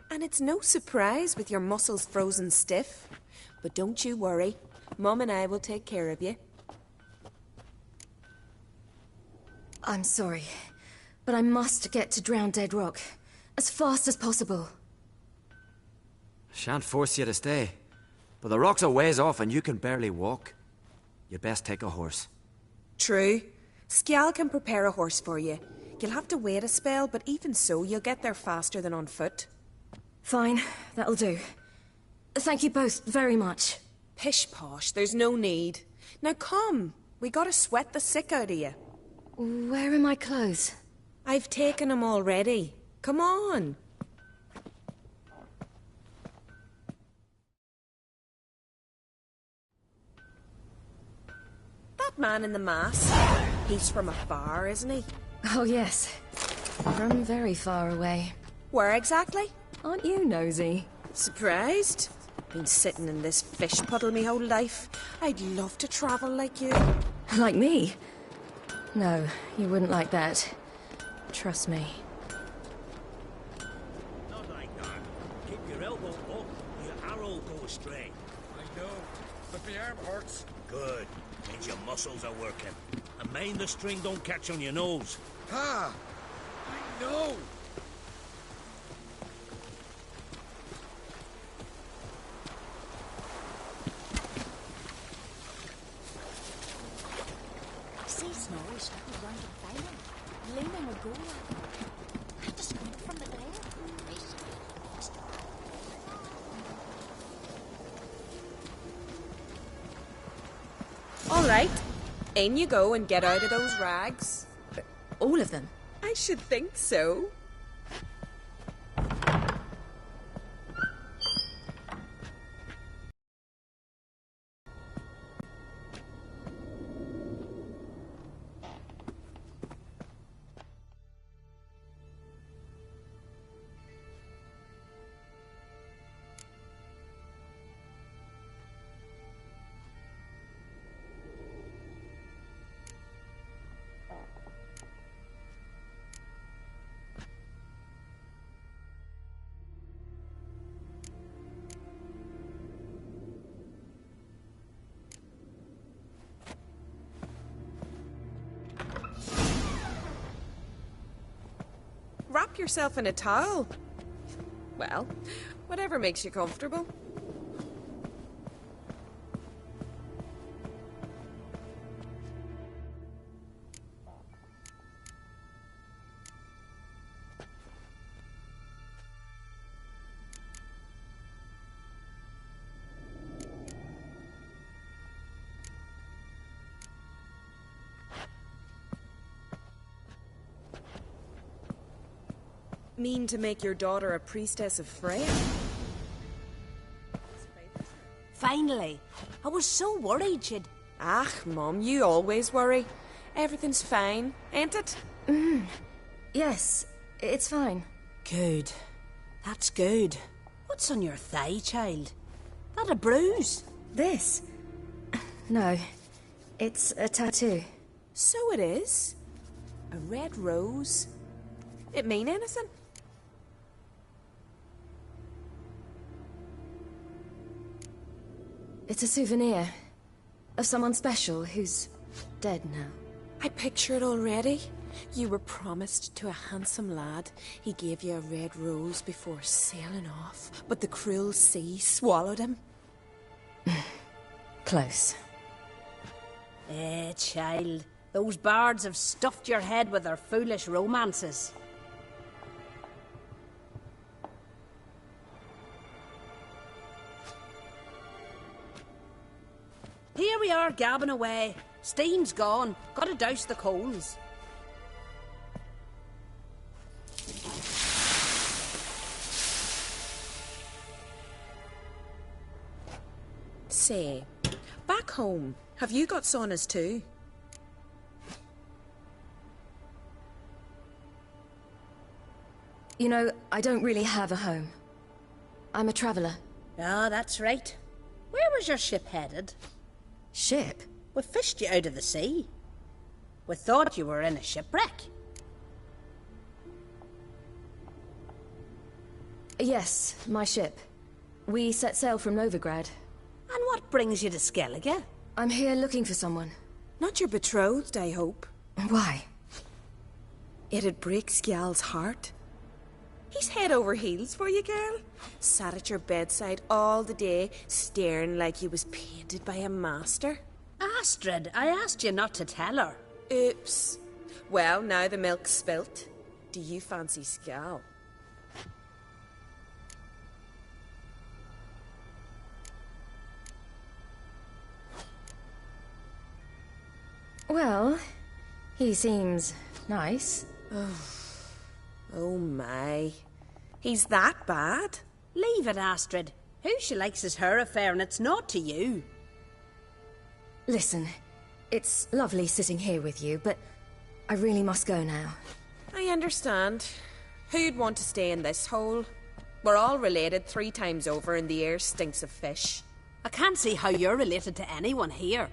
And it's no surprise with your muscles frozen stiff. But don't you worry. Mum and I will take care of you. I'm sorry, but I must get to Drowned Dead Rock. As fast as possible. Shan't force you to stay. But the rock's a ways off and you can barely walk. You'd best take a horse. True. Skjal can prepare a horse for you. You'll have to wait a spell, but even so, you'll get there faster than on foot. Fine, that'll do. Thank you both very much. Pish-posh, there's no need. Now come, we gotta sweat the sick out of you. Where are my clothes? I've taken them already. Come on. That man in the mask, he's from afar, isn't he? Oh yes, from very far away. Where exactly? Aren't you nosy? Surprised? Been sitting in this fish puddle me whole life. I'd love to travel like you. Like me? No, you wouldn't like that. Trust me. Not like that. Keep your elbow up, or your arrow will go astray. I know, but my arm hurts. Good. Means your muscles are working. And mind the string don't catch on your nose. Ah! I know! gleaming with gold. I had to screen it from the glare. All right. In you go and get out of those rags. All of them? I should think so. Wrap yourself in a towel. Well, whatever makes you comfortable. Mean to make your daughter a priestess of Freya? Finally. I was so worried she'd... Ah, Mum, you always worry. Everything's fine, ain't it? Yes, it's fine. Good. That's good. What's on your thigh, child? That a bruise? This? No. It's a tattoo. So it is. A red rose. It mean anything? It's a souvenir of someone special who's dead now. I picture it already. You were promised to a handsome lad. He gave you a red rose before sailing off, but the cruel sea swallowed him. Close. Child. Those bards have stuffed your head with their foolish romances. Here we are, gabbing away. Steam's gone. Gotta douse the coals. Say, back home, have you got saunas too? You know, I don't really have a home. I'm a traveller. Ah, that's right. Where was your ship headed? Ship? We fished you out of the sea. We thought you were in a shipwreck. Yes, my ship. We set sail from Novigrad. And what brings you to Skellige? I'm here looking for someone. Not your betrothed, I hope. Why? It'd break Skjal's heart. He's head over heels for you, girl. Sat at your bedside all the day, staring like he was painted by a master. Astrid, I asked you not to tell her. Oops. Well, now the milk's spilt. Do you fancy Skjal? Well, he seems nice. Oh my. He's that bad? Leave it, Astrid. Who she likes is her affair and it's not to you. Listen, it's lovely sitting here with you, but I really must go now. I understand. Who'd want to stay in this hole? We're all related 3 times over and the air stinks of fish. I can't see how you're related to anyone here.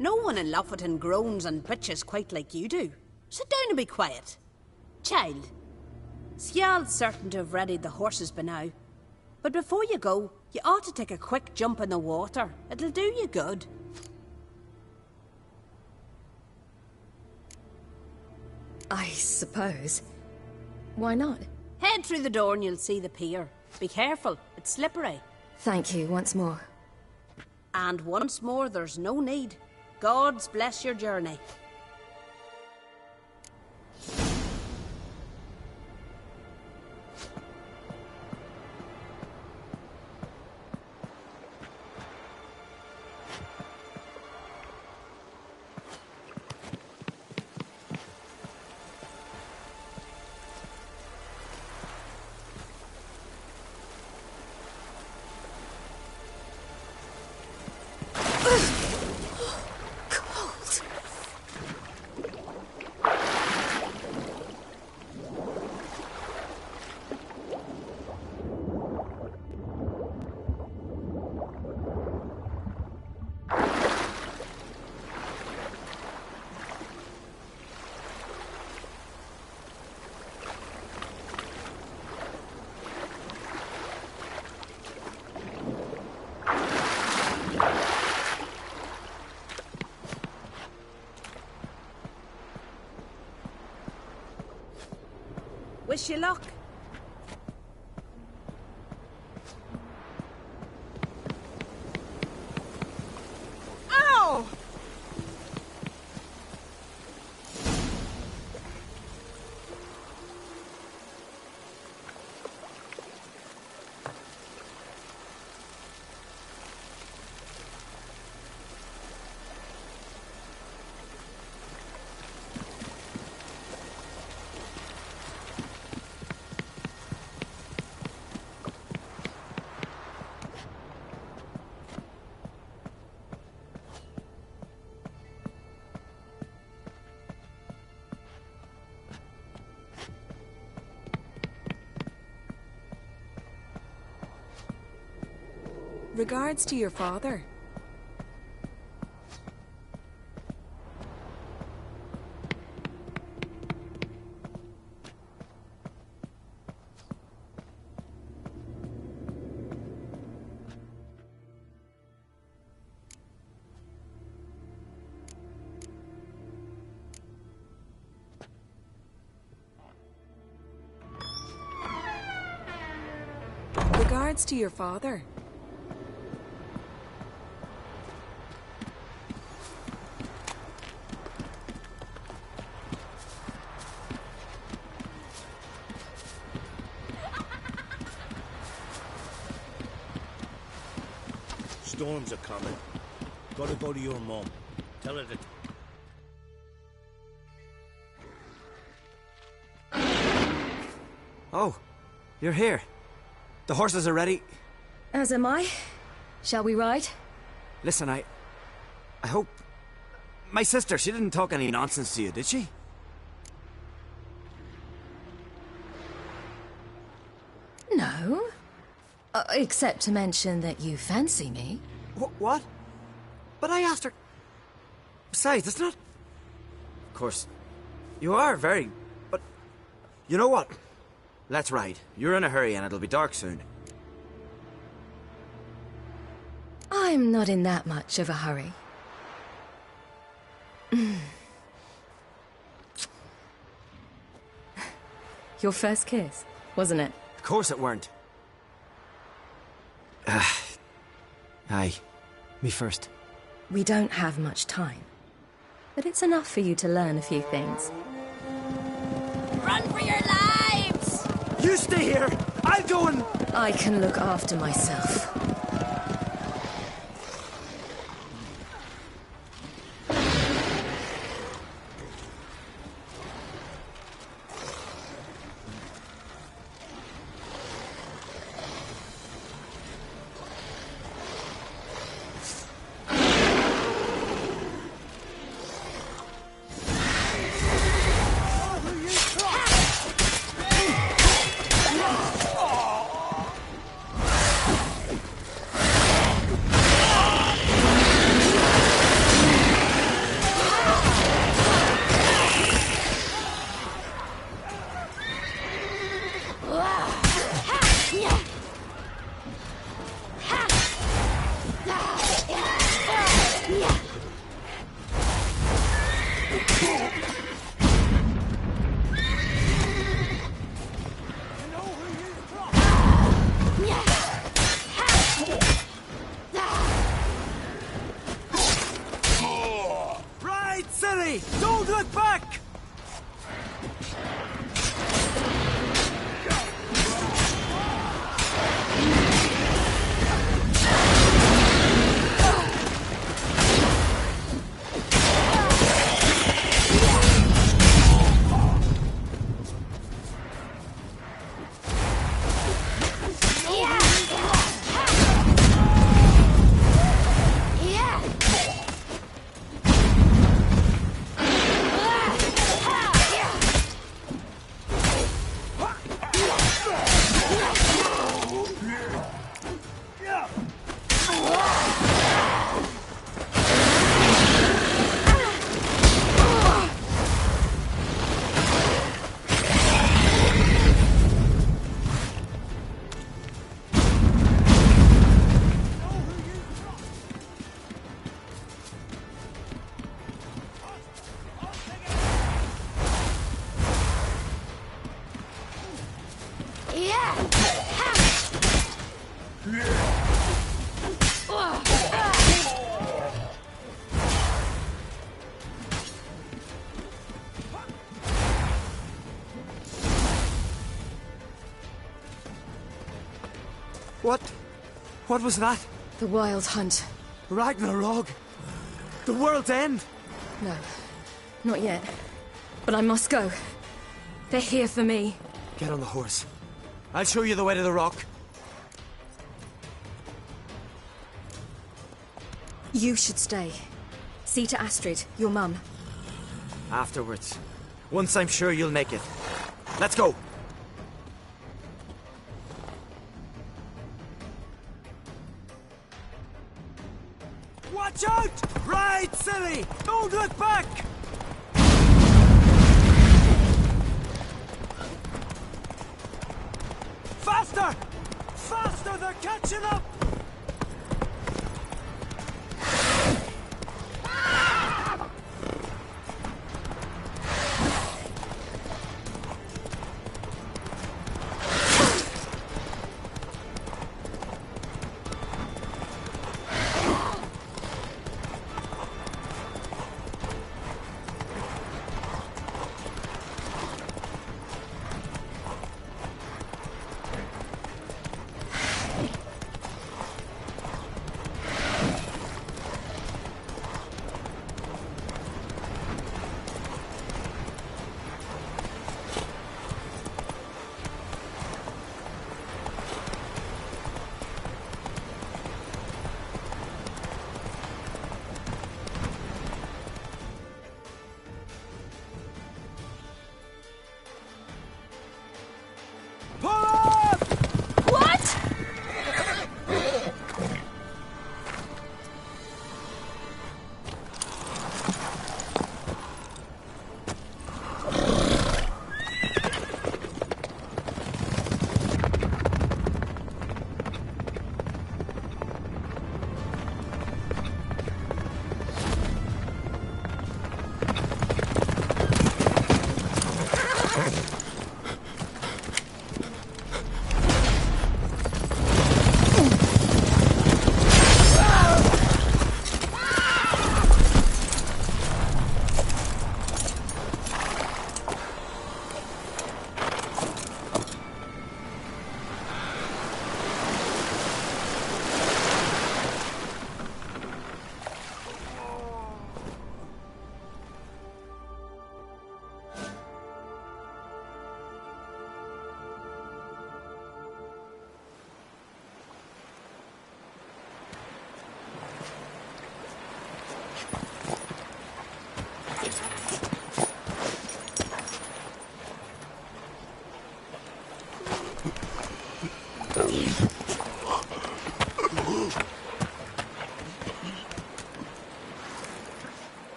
No one in Lofferton groans and bitches quite like you do. Sit down and be quiet. Child, Skjal's certain to have readied the horses by now. But before you go, you ought to take a quick jump in the water. It'll do you good. I suppose. Why not? Head through the door and you'll see the pier. Be careful, it's slippery. Thank you once more. And once more, there's no need. God's bless your journey. Wish you luck. Ow! Regards to your father. Regards to your father. Storms are coming. Gotta go to your mom. Tell her that... Oh, you're here. The horses are ready. As am I. Shall we ride? Listen, I hope... My sister, she didn't talk any nonsense to you, did she? No. Except to mention that you fancy me. What? But I asked her... Besides, it's not... Of course, you are very... But... You know what? Let's ride. You're in a hurry and it'll be dark soon. I'm not in that much of a hurry. Your first kiss, wasn't it? Of course it weren't. Aye. Me first. We don't have much time. But it's enough for you to learn a few things. Run for your lives! You stay here! I'll go and... I can look after myself. What was that? The Wild Hunt. Ragnarok? The world's end? No, not yet. But I must go. They're here for me. Get on the horse. I'll show you the way to the rock. You should stay. See to Astrid, your mum. Afterwards. Once I'm sure you'll make it. Let's go! Watch out! Ride, silly! Don't look back! Faster! Faster! They're catching up!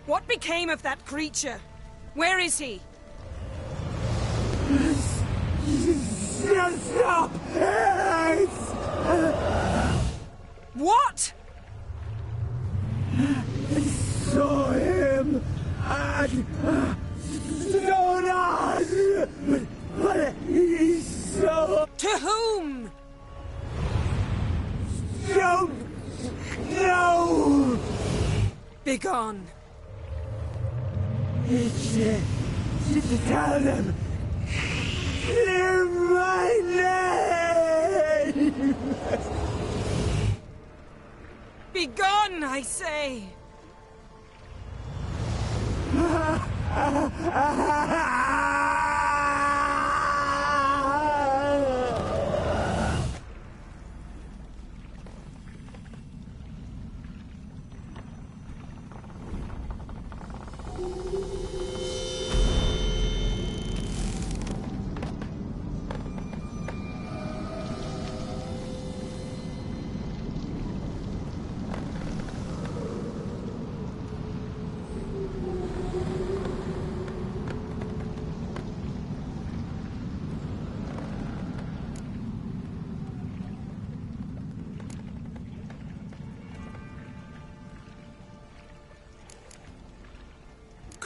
What became of that creature? Where is he? Stop! What? Saw him and Stonan, but he's so. To whom? Don't know. Begone. Tell them. Clear my name. Begone, I say.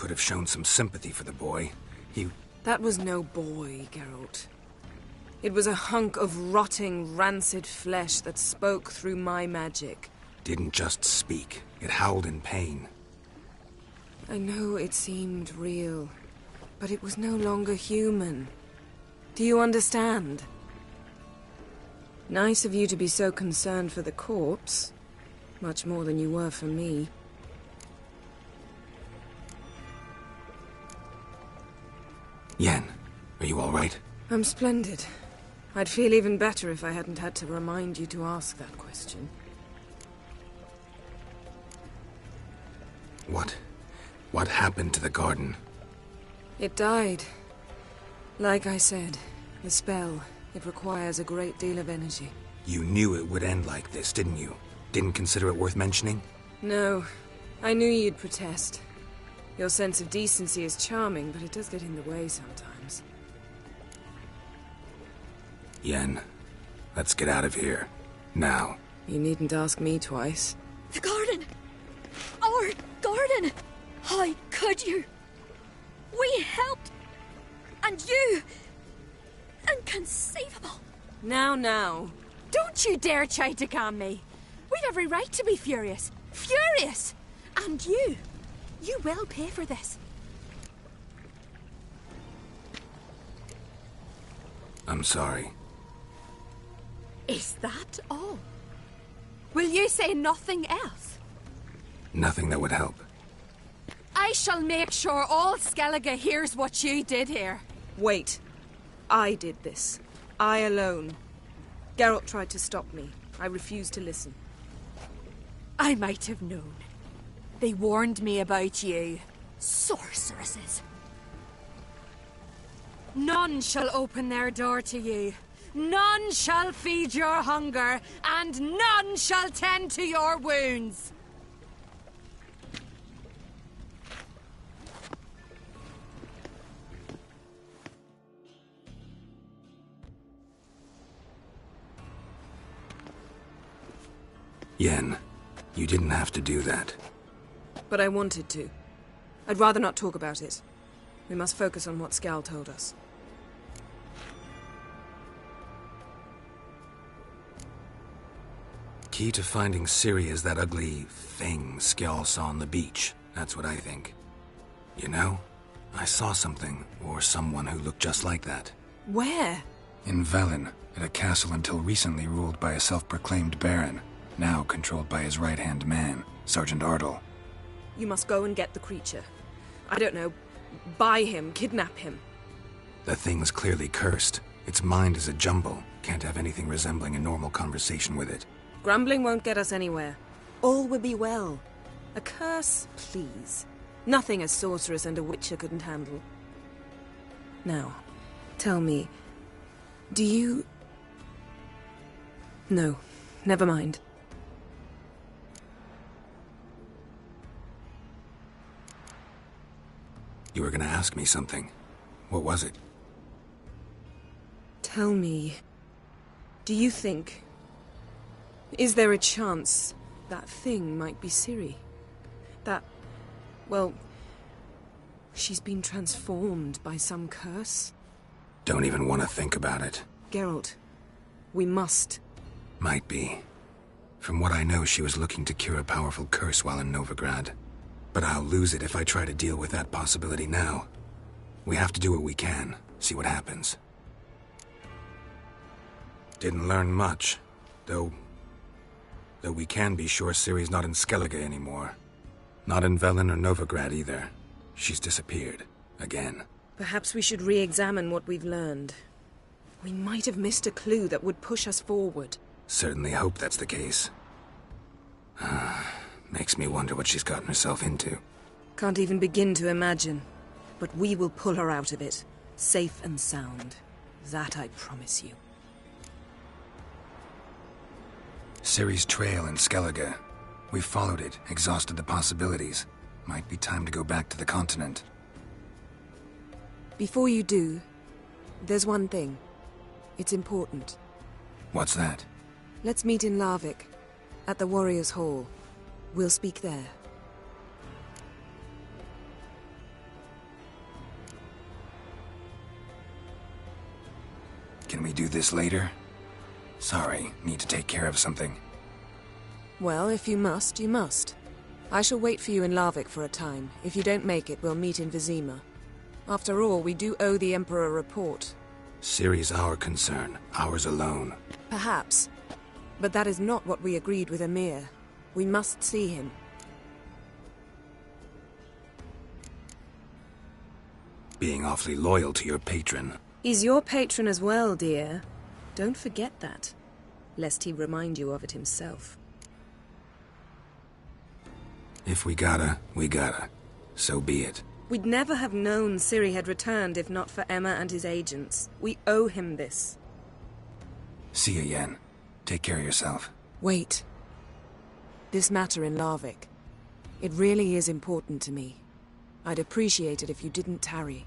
could have shown some sympathy for the boy. That was no boy, Geralt. It was a hunk of rotting, rancid flesh that spoke through my magic. Didn't just speak. It howled in pain. I know it seemed real, but it was no longer human. Do you understand? Nice of you to be so concerned for the corpse. Much more than you were for me. Yen, are you all right? I'm splendid. I'd feel even better if I hadn't had to remind you to ask that question. What happened to the garden? It died. Like I said, the spell, it requires a great deal of energy. You knew it would end like this, didn't you? Didn't consider it worth mentioning? No. I knew you'd protest. Your sense of decency is charming, but it does get in the way sometimes. Yen, let's get out of here. Now. You needn't ask me twice. The garden! Our garden! How could you? We helped! And you! Inconceivable! Now. Don't you dare try to calm me. We'd every right to be furious. Furious! And you will pay for this. I'm sorry. Is that all? Will you say nothing else? Nothing that would help. I shall make sure all Skellige hears what you did here. Wait. I did this. I alone. Geralt tried to stop me. I refused to listen. I might have known. They warned me about you. Sorceresses. None shall open their door to you. None shall feed your hunger, and none shall tend to your wounds. Yen, you didn't have to do that. But I wanted to. I'd rather not talk about it. We must focus on what Skal told us. Key to finding Ciri is that ugly thing Skjall saw on the beach. That's what I think. You know, I saw something, or someone who looked just like that. Where? In Velen, at a castle until recently ruled by a self-proclaimed baron, now controlled by his right-hand man, Sergeant Ardle. You must go and get the creature. I don't know, buy him, kidnap him. The thing's clearly cursed. Its mind is a jumble. Can't have anything resembling a normal conversation with it. Grumbling won't get us anywhere. All will be well. A curse, please. Nothing a sorceress and a witcher couldn't handle. Now, tell me, do you... No, never mind. You were gonna ask me something. What was it? Tell me, do you think... Is there a chance that thing might be Ciri? That... well... she's been transformed by some curse? Don't even want to think about it. Geralt, we must. Might be. From what I know, she was looking to cure a powerful curse while in Novigrad. But I'll lose it if I try to deal with that possibility now. We have to do what we can, see what happens. Didn't learn much, though we can be sure Ciri's not in Skellige anymore. Not in Velen or Novigrad either. She's disappeared. Again. Perhaps we should re-examine what we've learned. We might have missed a clue that would push us forward. Certainly hope that's the case. Makes me wonder what she's gotten herself into. Can't even begin to imagine. But we will pull her out of it. Safe and sound. That I promise you. Ciri's trail in Skellige. We've followed it, exhausted the possibilities. Might be time to go back to the continent. Before you do, there's one thing. It's important. What's that? Let's meet in Larvik, at the Warriors' Hall. We'll speak there. Can we do this later? Sorry, need to take care of something. Well, if you must, you must. I shall wait for you in Larvik for a time. If you don't make it, we'll meet in Vizima. After all, we do owe the Emperor a report. Ciri's our concern, ours alone. Perhaps. But that is not what we agreed with Emir. We must see him. Being awfully loyal to your patron. He's your patron as well, dear. Don't forget that, lest he remind you of it himself. If we gotta, we gotta. So be it. We'd never have known Ciri had returned if not for Emma and his agents. We owe him this. See you, Yen. Take care of yourself. Wait. This matter in Larvik. It really is important to me. I'd appreciate it if you didn't tarry.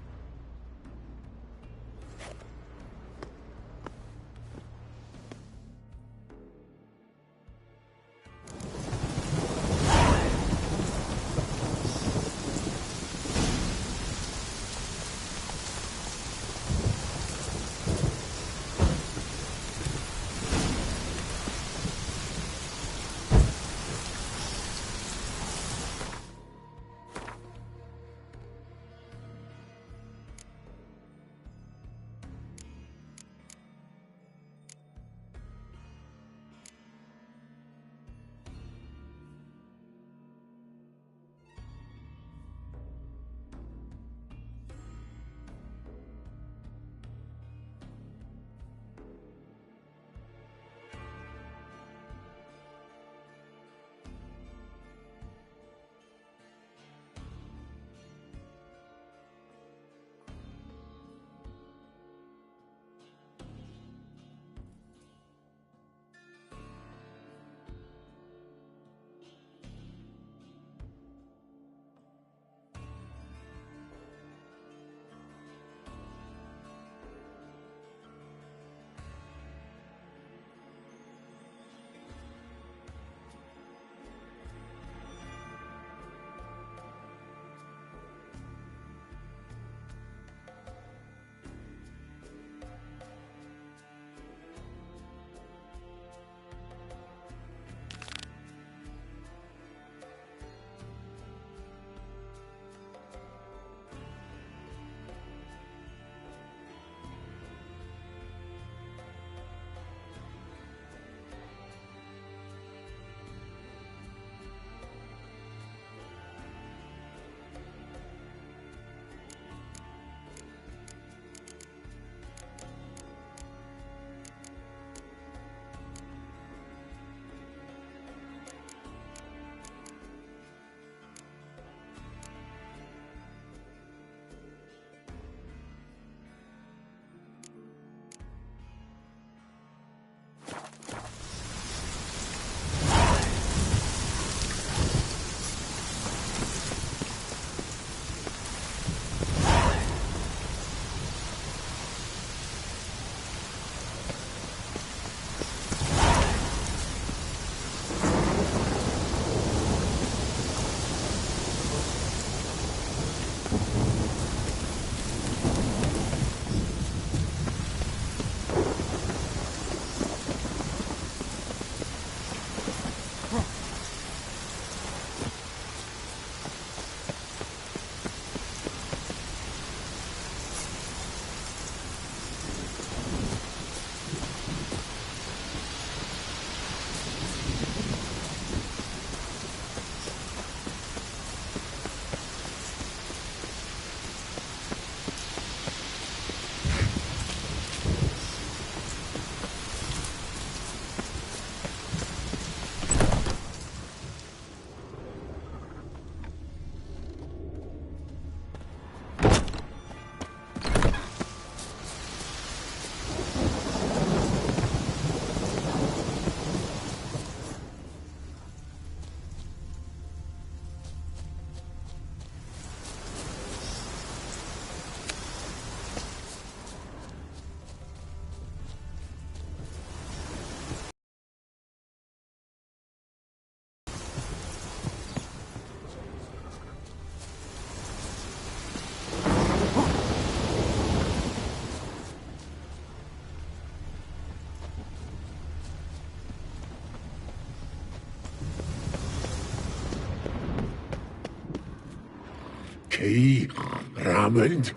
key? Raymond,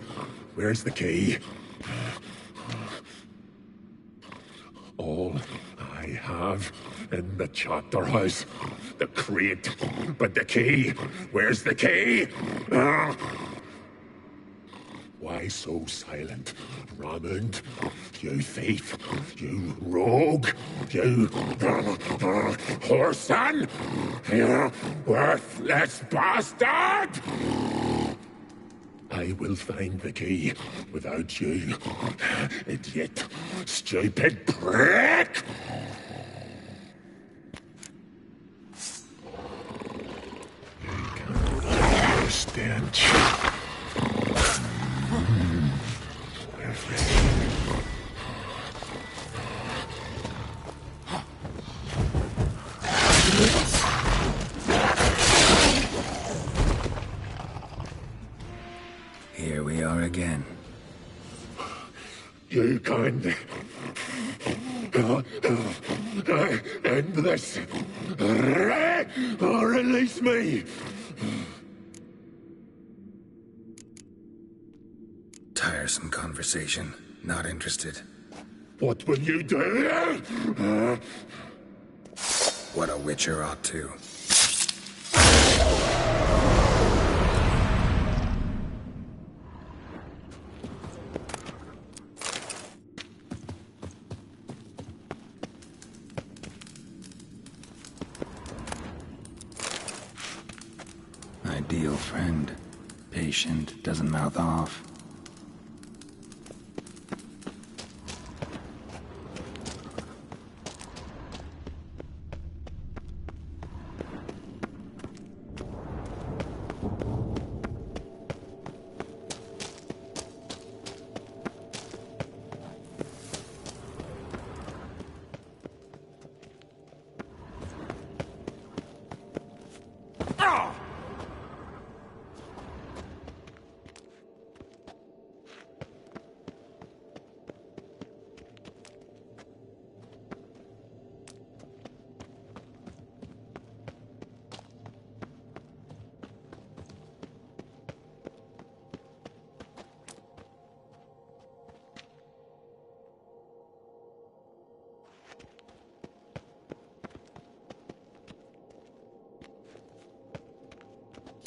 where's the key? All I have in the chapter house, the crate, but the key, where's the key? Why so silent, Raymond? You thief, you rogue, you whoreson, you worthless bastard! I will find the key without you, idiot, stupid prick! I can't understand. Here we are again. You can't end this. Release me. Tiresome conversation. Not interested. What will you do? What a Witcher ought to. Ideal friend. Patient, doesn't mouth off.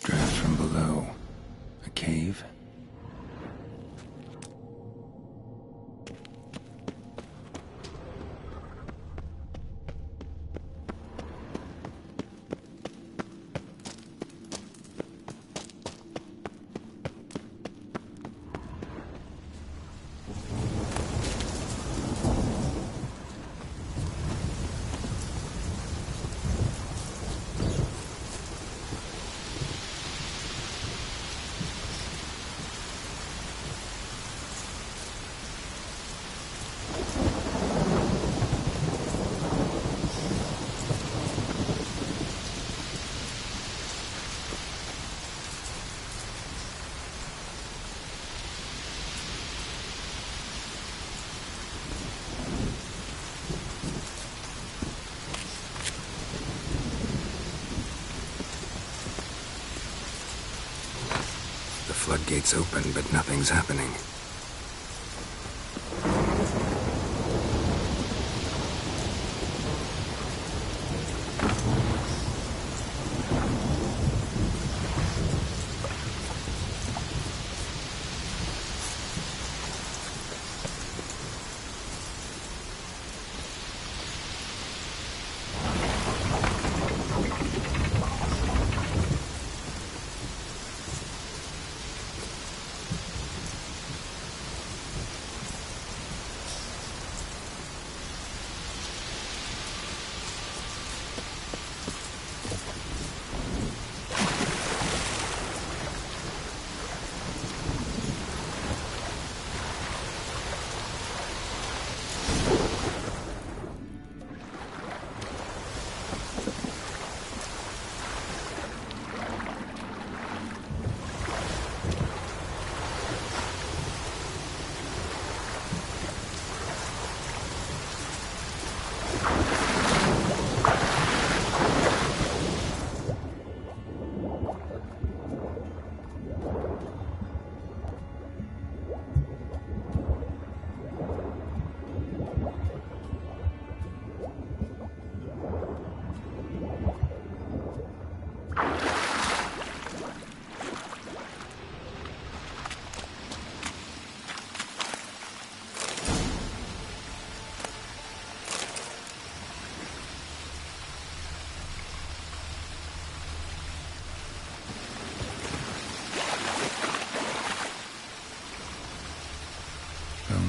Draft from below. A cave? The floodgates open, but nothing's happening.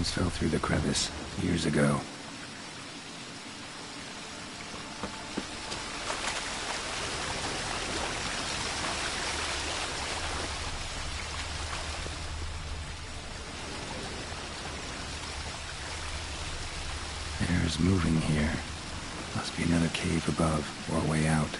stones fell through the crevice years ago. Air's moving here. Must be another cave above, or a way out.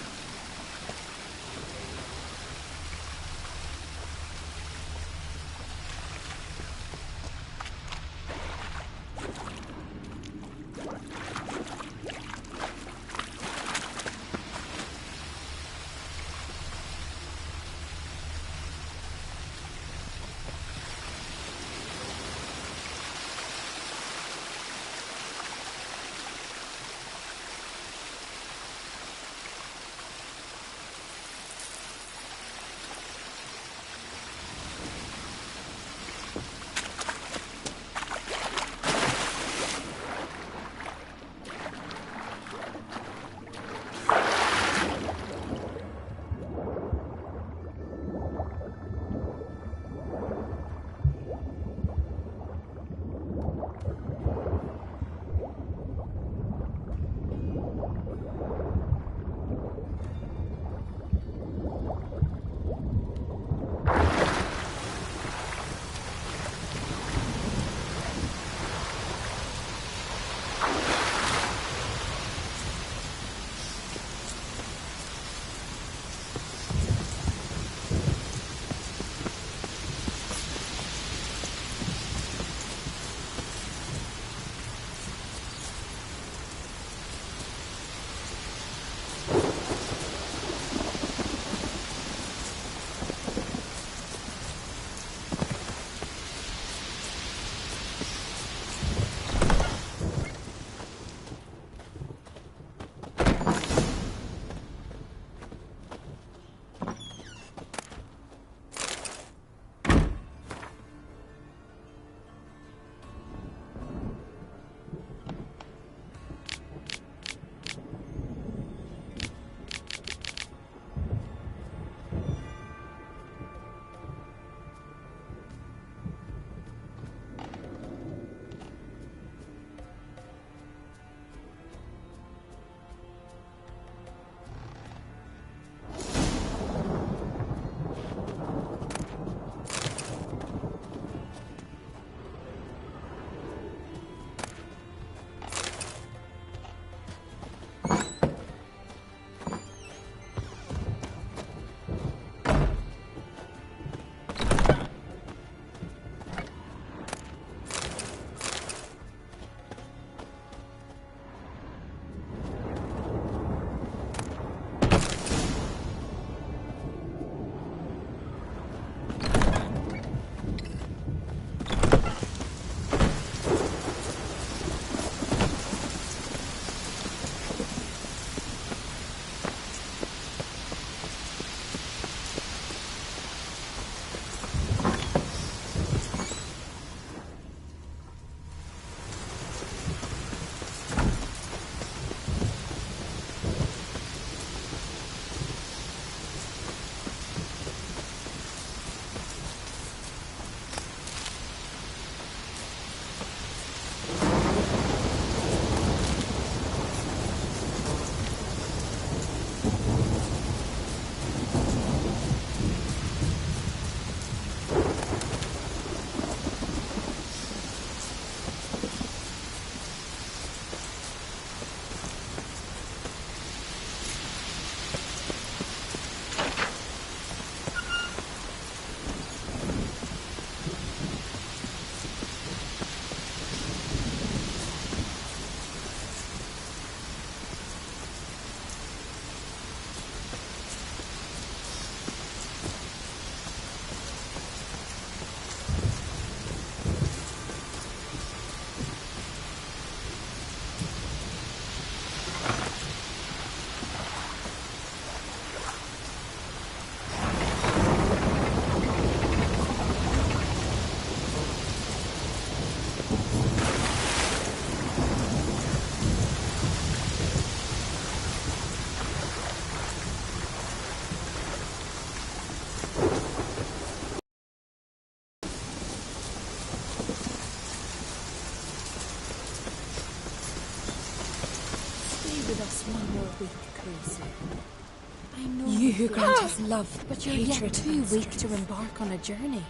You who grant us love, But you're hatred, yet too and weak strength. to embark on a journey.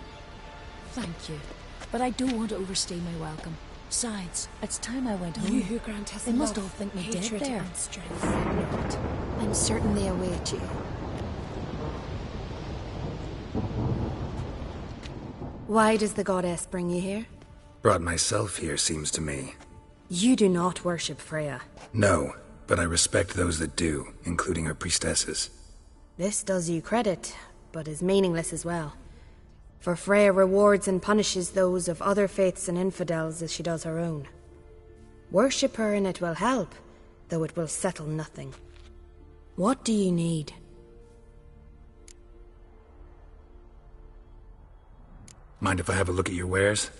Thank you, but I don't want to overstay my welcome. Besides, it's time I went home. You who grant us They must love, all think me dead hatred, there. and strength. Not. I'm certain they await you. Why does the goddess bring you here? Brought myself here, seems to me. You do not worship Freya. No, but I respect those that do, including her priestesses. This does you credit, but is meaningless as well. For Freya rewards and punishes those of other faiths and infidels as she does her own. Worship her and it will help, though it will settle nothing. What do you need? Mind if I have a look at your wares?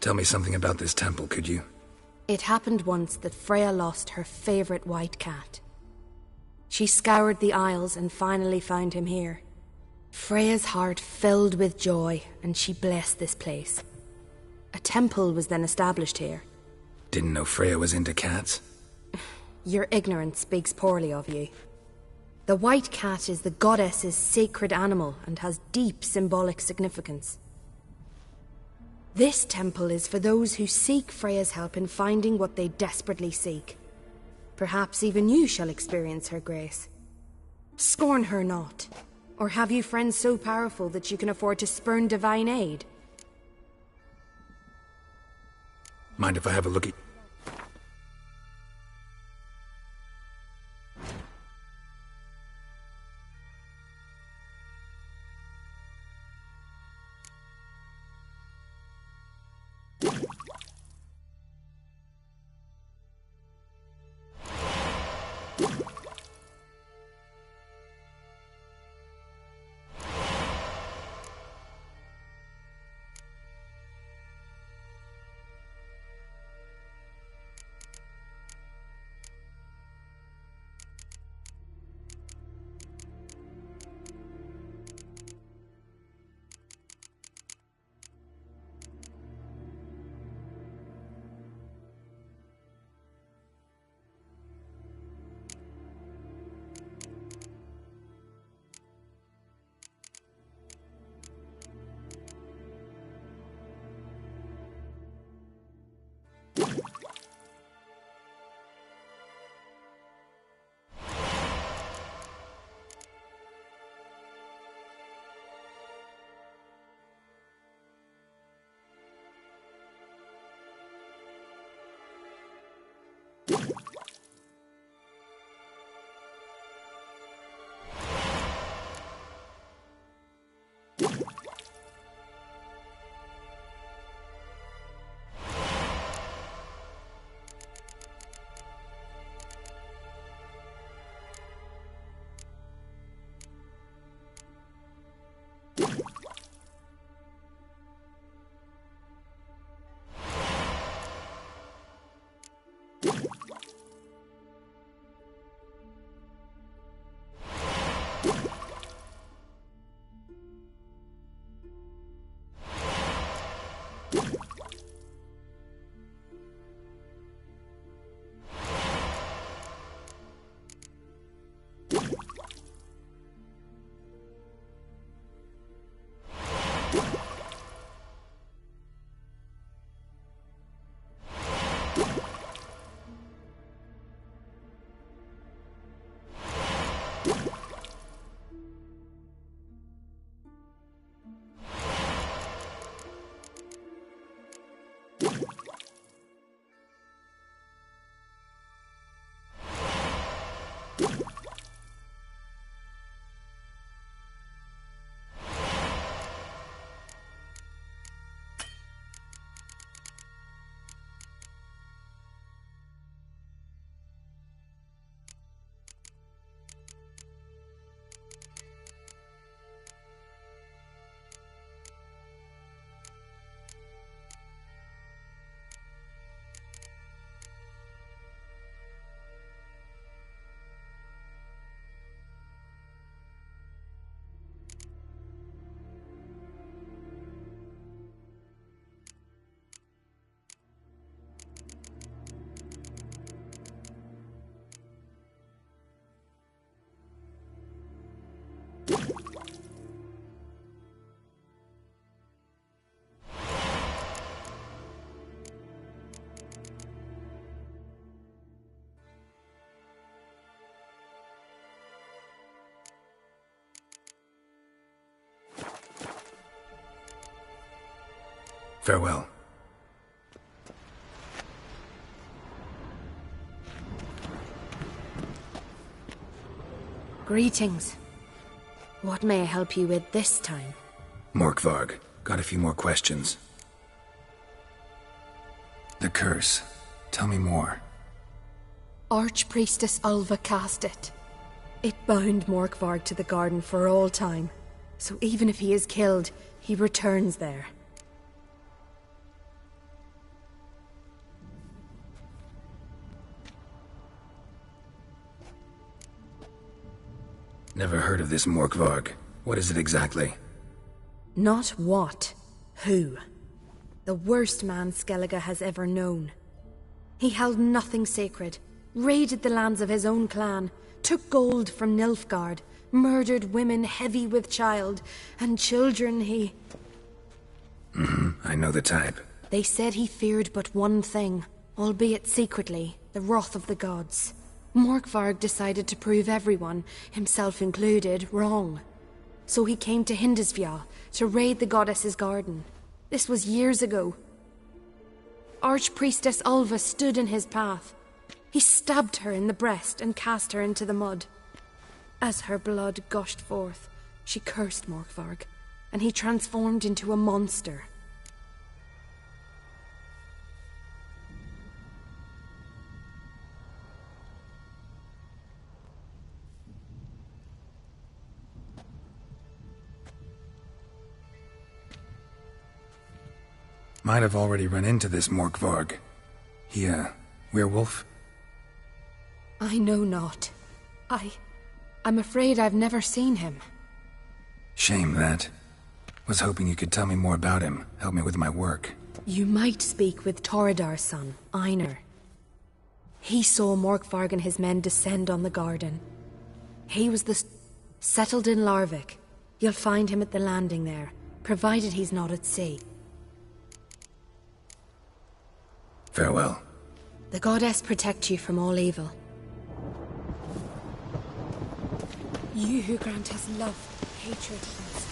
Tell me something about this temple, could you? It happened once that Freya lost her favorite white cat. She scoured the Isles and finally found him here. Freya's heart filled with joy, and she blessed this place. A temple was then established here. Didn't know Freya was into cats? Your ignorance speaks poorly of you. The white cat is the goddess's sacred animal and has deep symbolic significance. This temple is for those who seek Freya's help in finding what they desperately seek. Perhaps even you shall experience her grace. Scorn her not. Or have you friends so powerful that you can afford to spurn divine aid? Mind if I have a look at... Farewell. Greetings. What may I help you with this time? Morkvarg, got a few more questions. The curse. Tell me more. Archpriestess Ulva cast it. It bound Morkvarg to the garden for all time. So even if he is killed, he returns there. Never heard of this Morkvarg. What is it exactly? Not what, who. The worst man Skellige has ever known. He held nothing sacred, raided the lands of his own clan, took gold from Nilfgaard, murdered women heavy with child, and children he... I know the type. They said he feared but one thing, albeit secretly, the wrath of the gods. Morkvarg decided to prove everyone, himself included, wrong. So he came to Hindisfjall to raid the goddess's garden. This was years ago. Archpriestess Ulva stood in his path. He stabbed her in the breast and cast her into the mud. As her blood gushed forth, she cursed Morkvarg, and he transformed into a monster. Might have already run into this Morkvarg. He, werewolf? I know not. I'm afraid I've never seen him. Shame that. Was hoping you could tell me more about him, help me with my work. You might speak with Toredar's son, Einar. He saw Morkvarg and his men descend on the garden. He was settled in Larvik. You'll find him at the landing there, provided he's not at sea. Farewell. The goddess protect you from all evil. You who grant us love, hatred, and strength.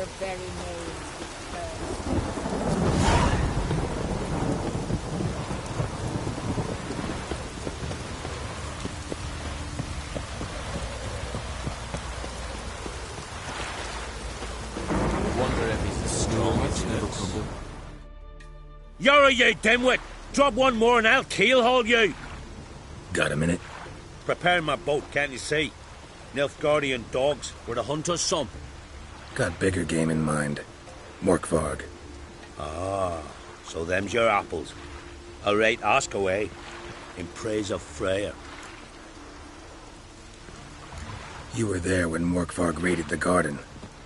your very names be cursed. Wonder if he's as strong as he looks. You're a you dimwit! Drop one more and I'll keelhaul you! Got a minute? Prepare my boat, can't you see? Nilfgaardian dogs were the hunter's son. Got bigger game in mind. Morkvarg. Ah, so them's your apples. All right, ask away. In praise of Freyr. You were there when Morkvarg raided the garden.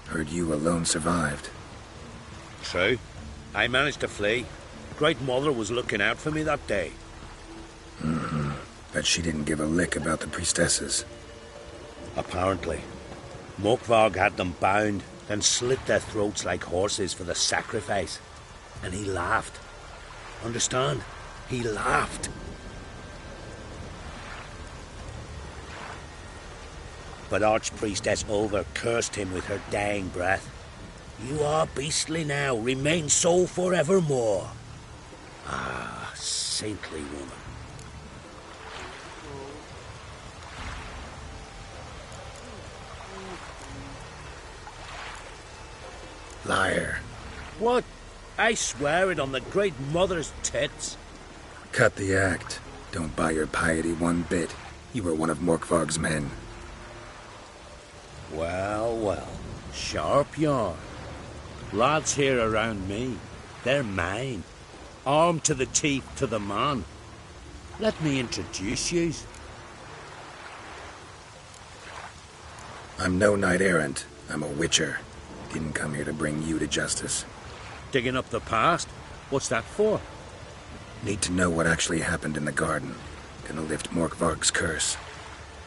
Heard you alone survived. True. I managed to flee. Great Mother was looking out for me that day. Mm-hmm. But she didn't give a lick about the priestesses. Apparently. Morkvarg had them bound, then slit their throats like horses for the sacrifice. And he laughed. Understand? He laughed. But Archpriestess Ulver cursed him with her dying breath. You are beastly now, remain so forevermore. Ah, saintly woman. Liar. What? I swear it on the Great Mother's tits. Cut the act. Don't buy your piety one bit. You were one of Morkvarg's men. Well, well. Sharp yarn. Lads here around me, they're mine. Armed to the teeth to the man. Let me introduce yous. I'm no knight-errant. I'm a witcher. Didn't come here to bring you to justice. Digging up the past? What's that for? Need to know what actually happened in the garden. Gonna lift Morkvarg's curse.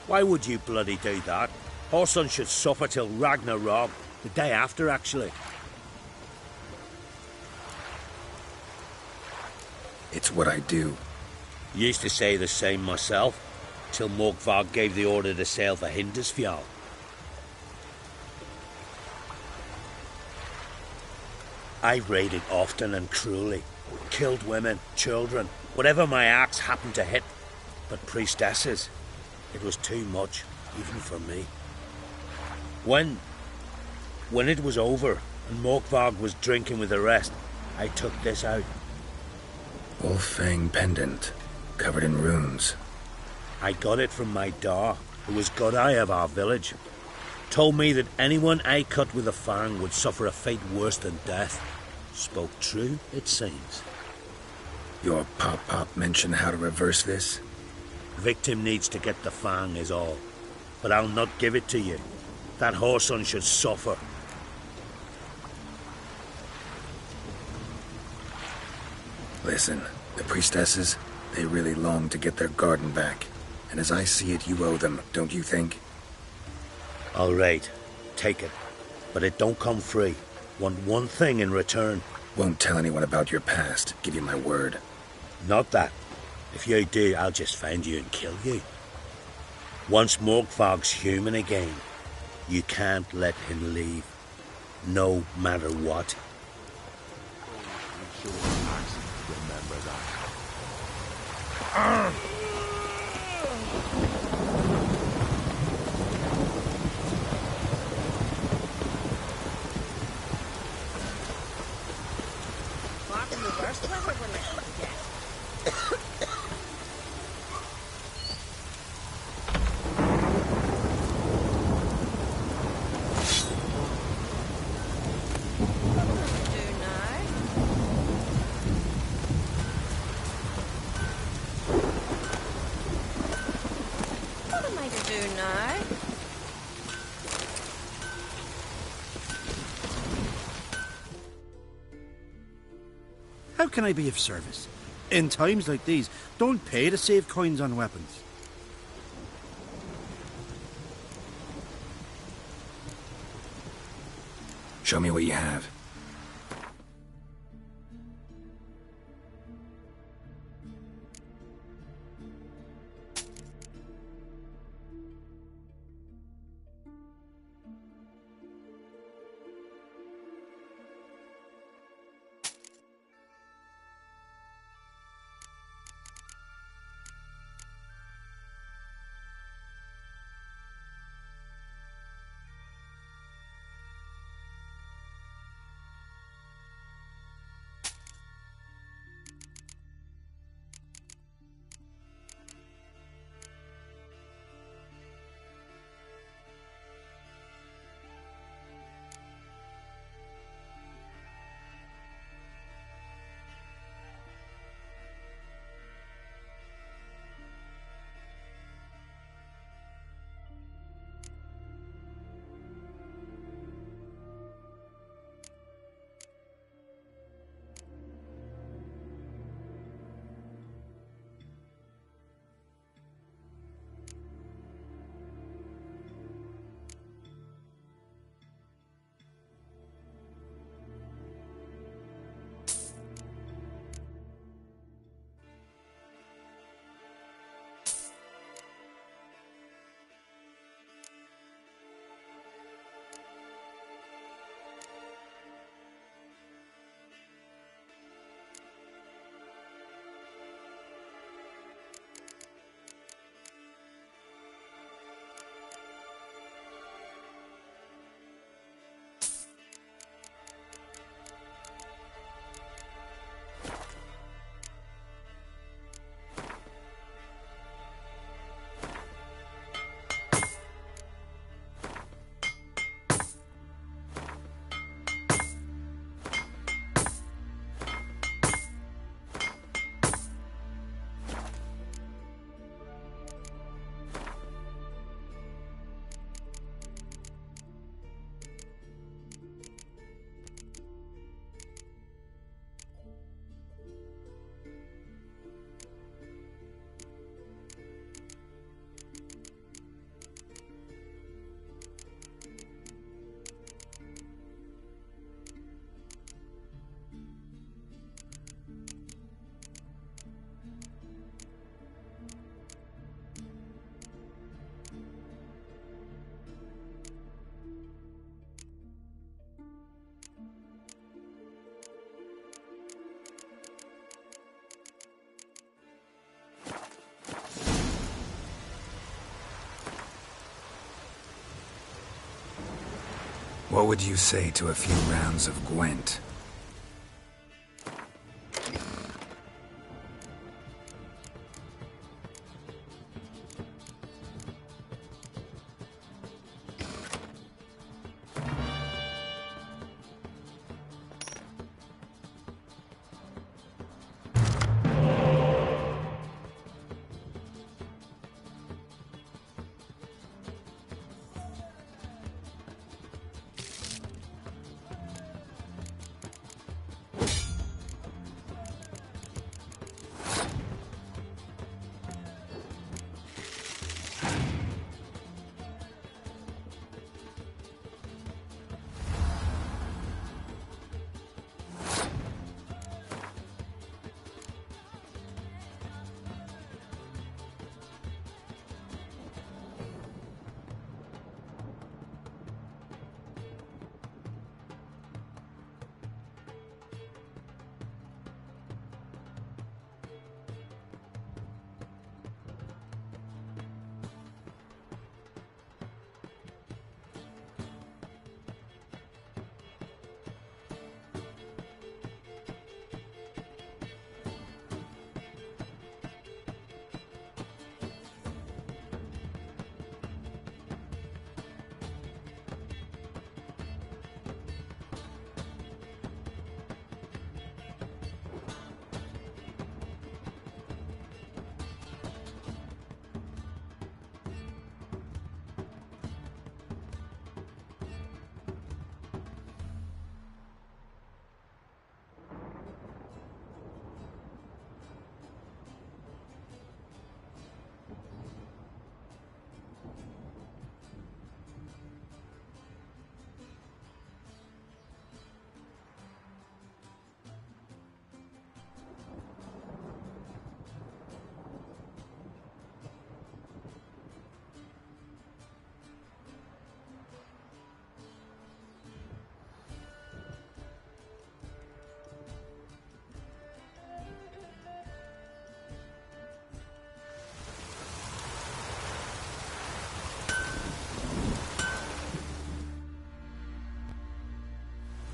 Why would you bloody do that? Horson should suffer till Ragnarok. The day after, actually. It's what I do. Used to say the same myself, till Morkvarg gave the order to sail for Hindisfjall. I raided often and cruelly. Killed women, children, whatever my axe happened to hit. But priestesses, it was too much, even for me. When it was over, and Morkvarg was drinking with the rest, I took this out. Wolf-fang pendant, covered in runes. I got it from my da, who was godeye of our village. Told me that anyone I cut with a fang would suffer a fate worse than death. Spoke true, it seems. Your pop-pop mention how to reverse this? Victim needs to get the fang is all. But I'll not give it to you. That whoreson should suffer. Listen, the priestesses, they really long to get their garden back. And as I see it, you owe them, don't you think? All right, take it. But it don't come free. Want one thing in return. Won't tell anyone about your past, give you my word. Not that. If you do, I'll just find you and kill you. Once Morkvarg's human again, you can't let him leave. No matter what. Remember that. What in the worst weather we're likely to get? How can I be of service? In times like these, don't pay to save coins on weapons. Show me what you have. What would you say to a few rounds of Gwent?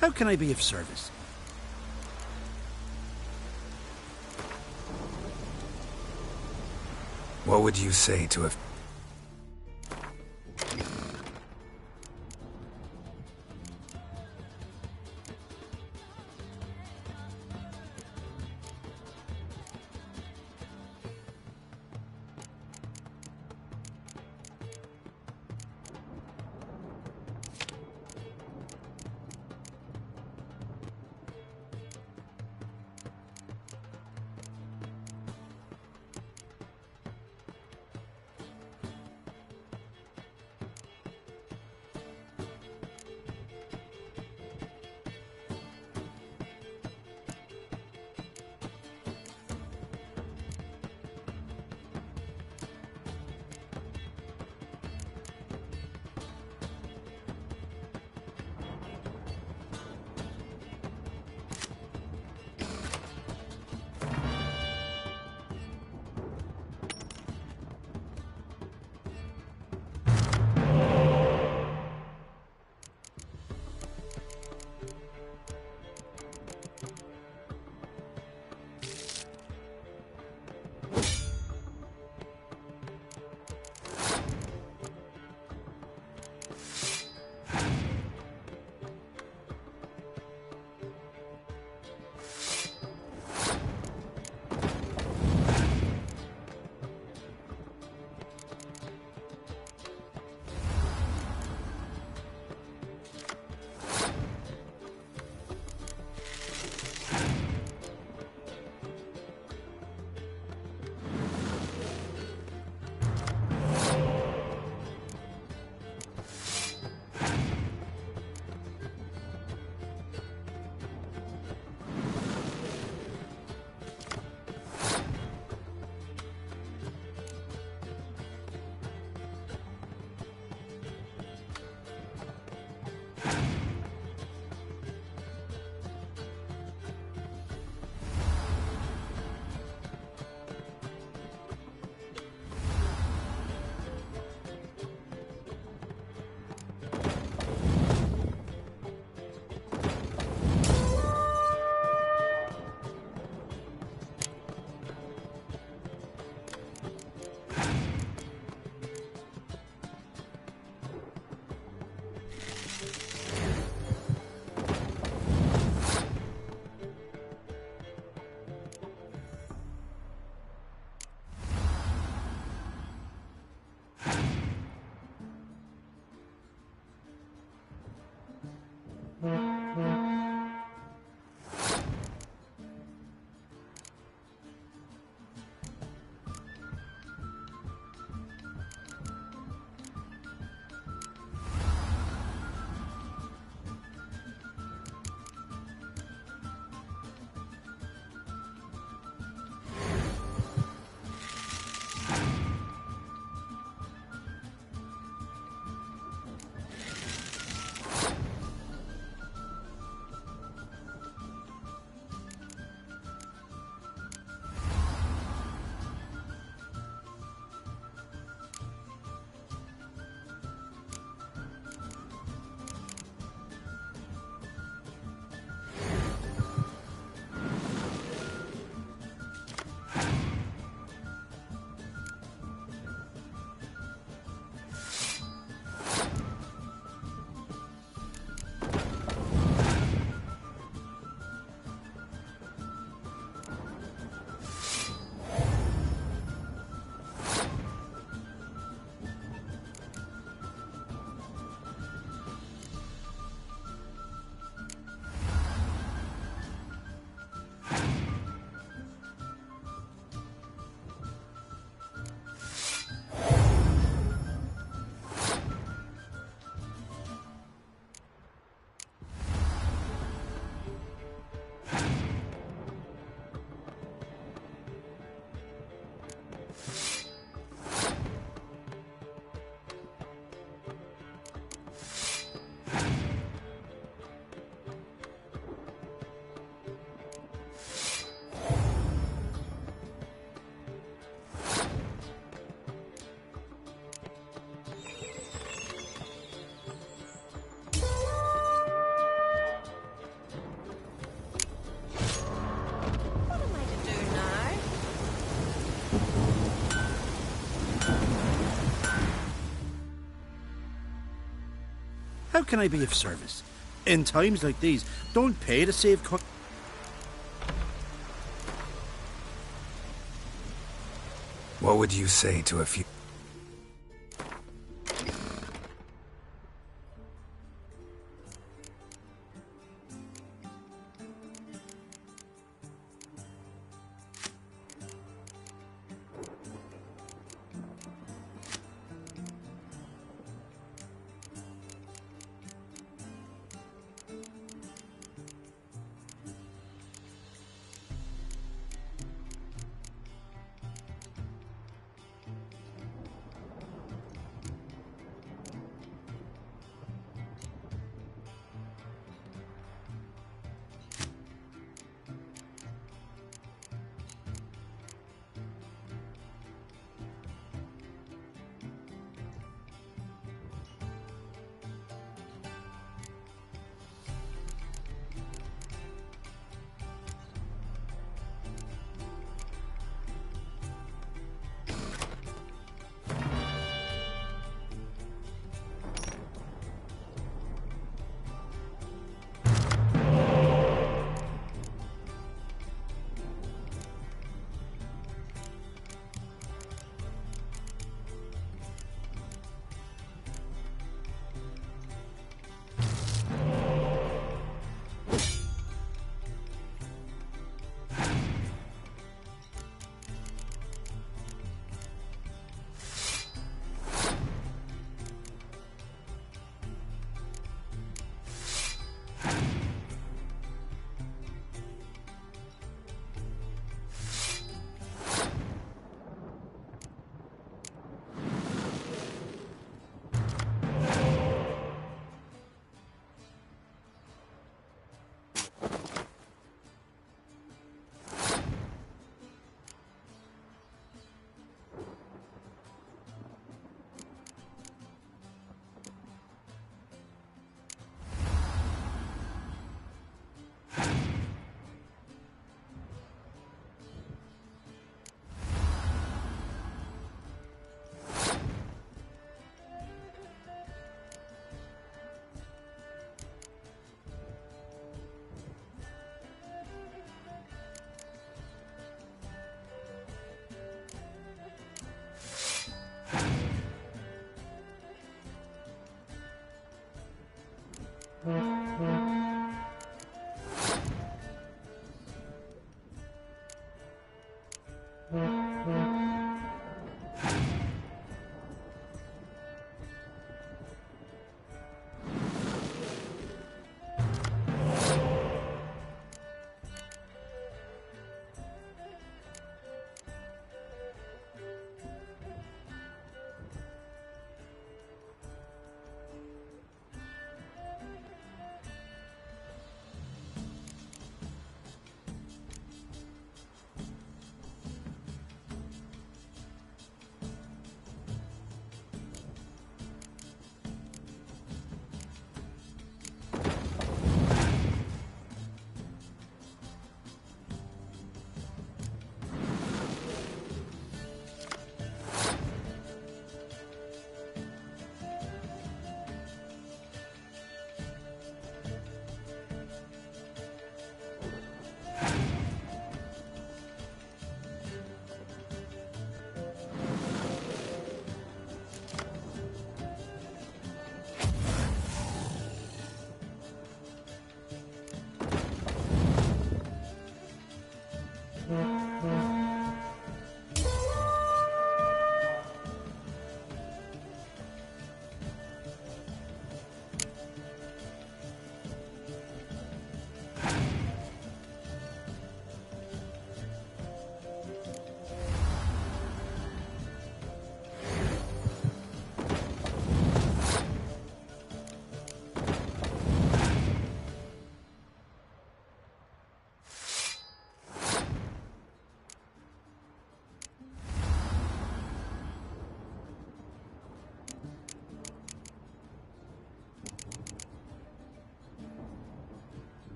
How can I be of service? What would you say to a... How can I be of service? In times like these, don't pay to save coins. What would you say to a few...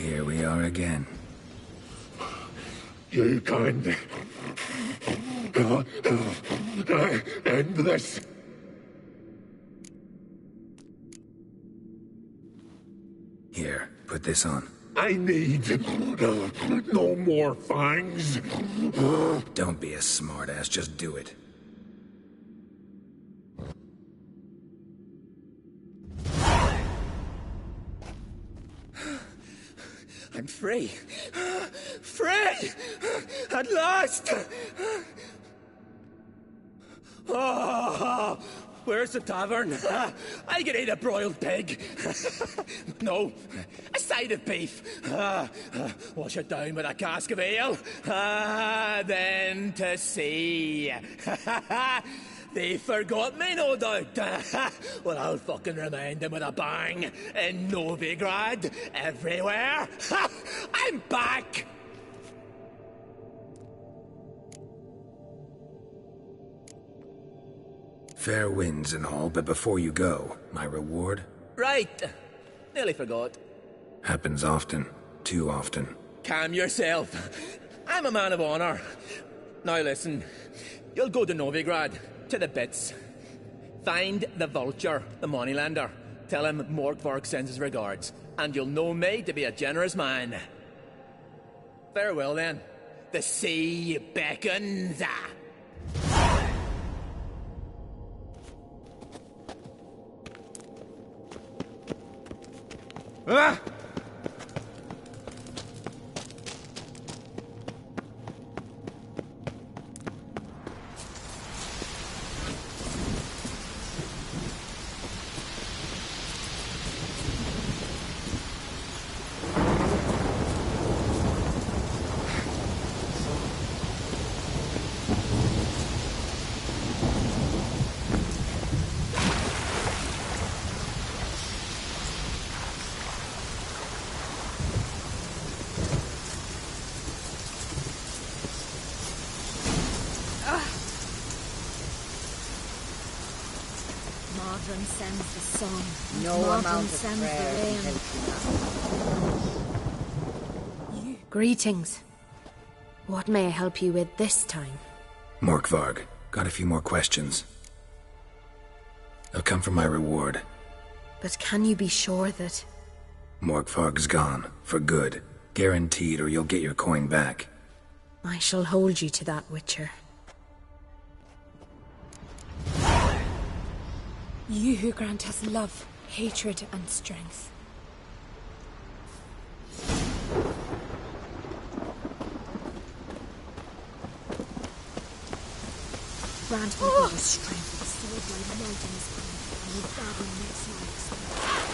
Here we are again. You can't end this. Here, put this on. I need no more fangs. Don't be a smartass, just do it. I'm free. Free! At last! Oh, where's the tavern? I can eat a broiled pig. No, a side of beef. Wash it down with a cask of ale. Then to sea. They forgot me, no doubt. Well, I'll fucking remind them with a bang. In Novigrad, everywhere. I'm back! Fair winds and all, but before you go, my reward? Right. Nearly forgot. Happens often. Too often. Calm yourself. I'm a man of honor. Now listen. You'll go to Novigrad, to the bits. Find the vulture, the moneylender. Tell him Morkvarg sends his regards, and you'll know me to be a generous man. Farewell then. The sea beckons. Ah! Modron sends the sun. No Modron amount of sends prayer the can rain. help you. Greetings. What may I help you with this time? Morkvarg, got a few more questions. They'll come from my reward. But can you be sure that... Morkvarg's gone. For good. Guaranteed, or you'll get your coin back. I shall hold you to that, Witcher. You who grant us love, hatred, and strength. Grant me your strength, the sword blade mountains, and the battle makes my experience.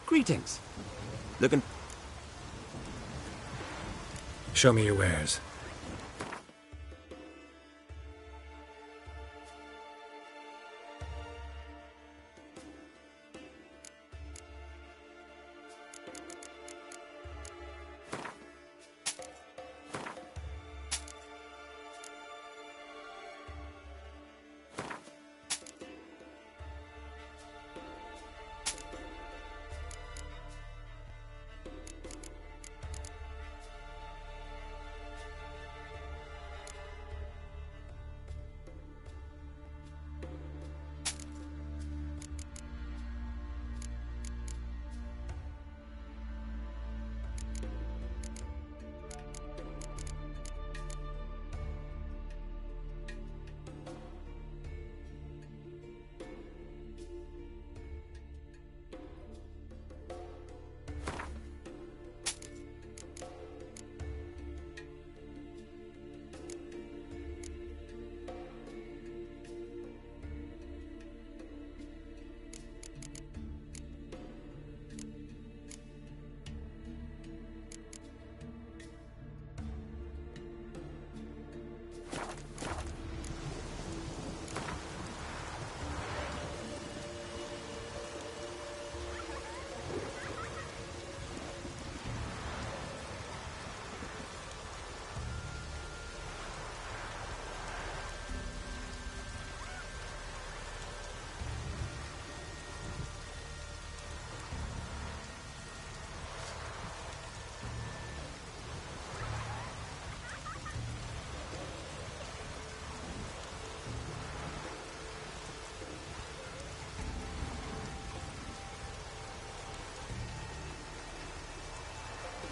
Greetings. Looking... Show me your wares.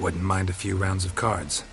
Wouldn't mind a few rounds of cards.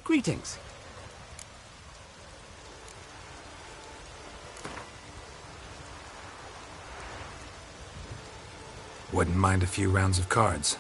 Greetings. Wouldn't mind a few rounds of cards.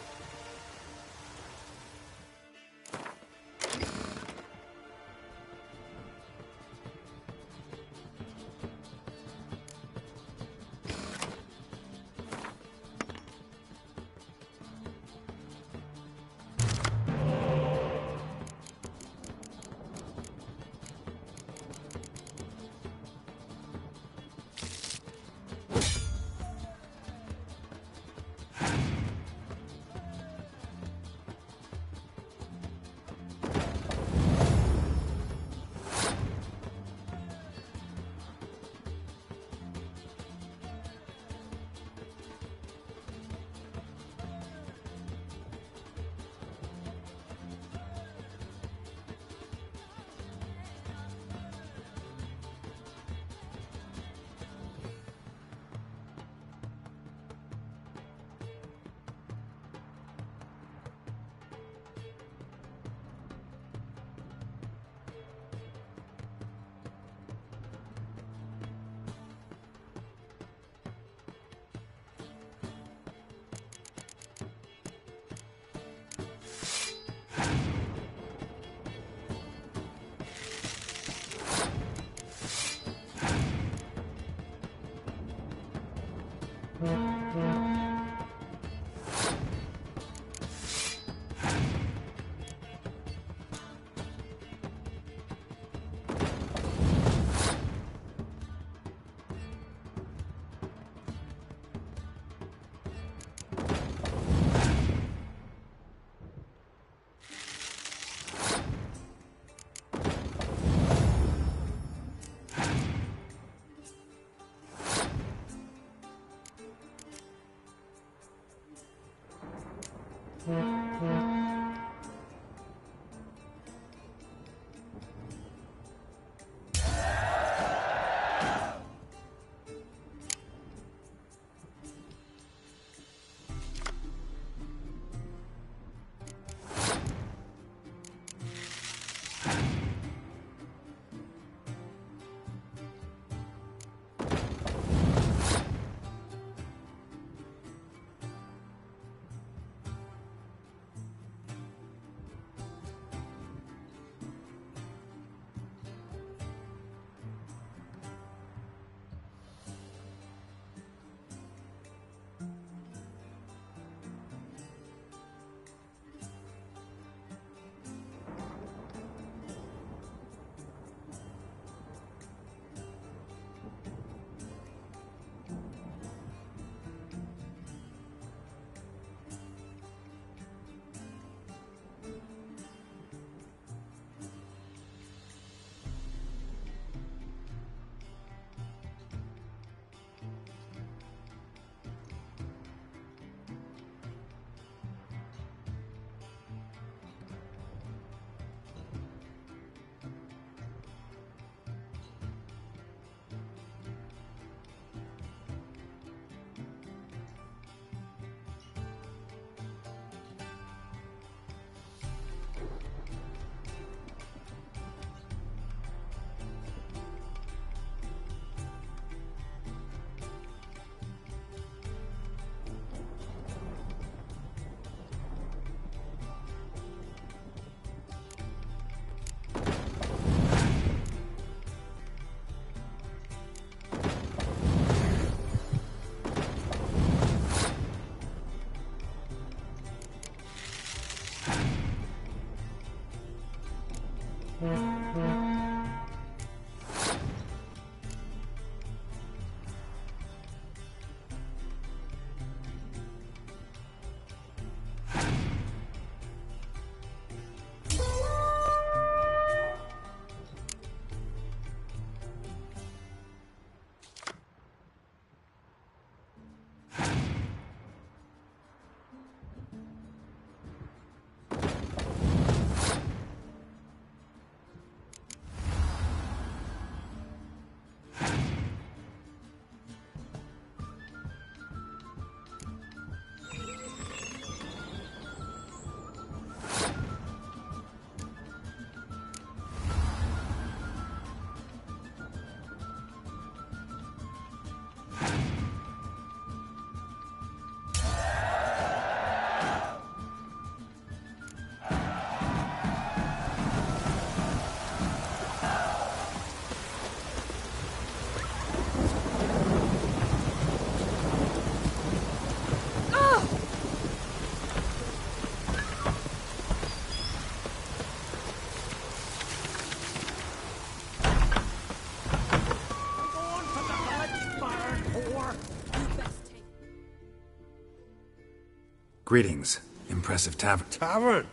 Greetings. Impressive tavern. Tavern?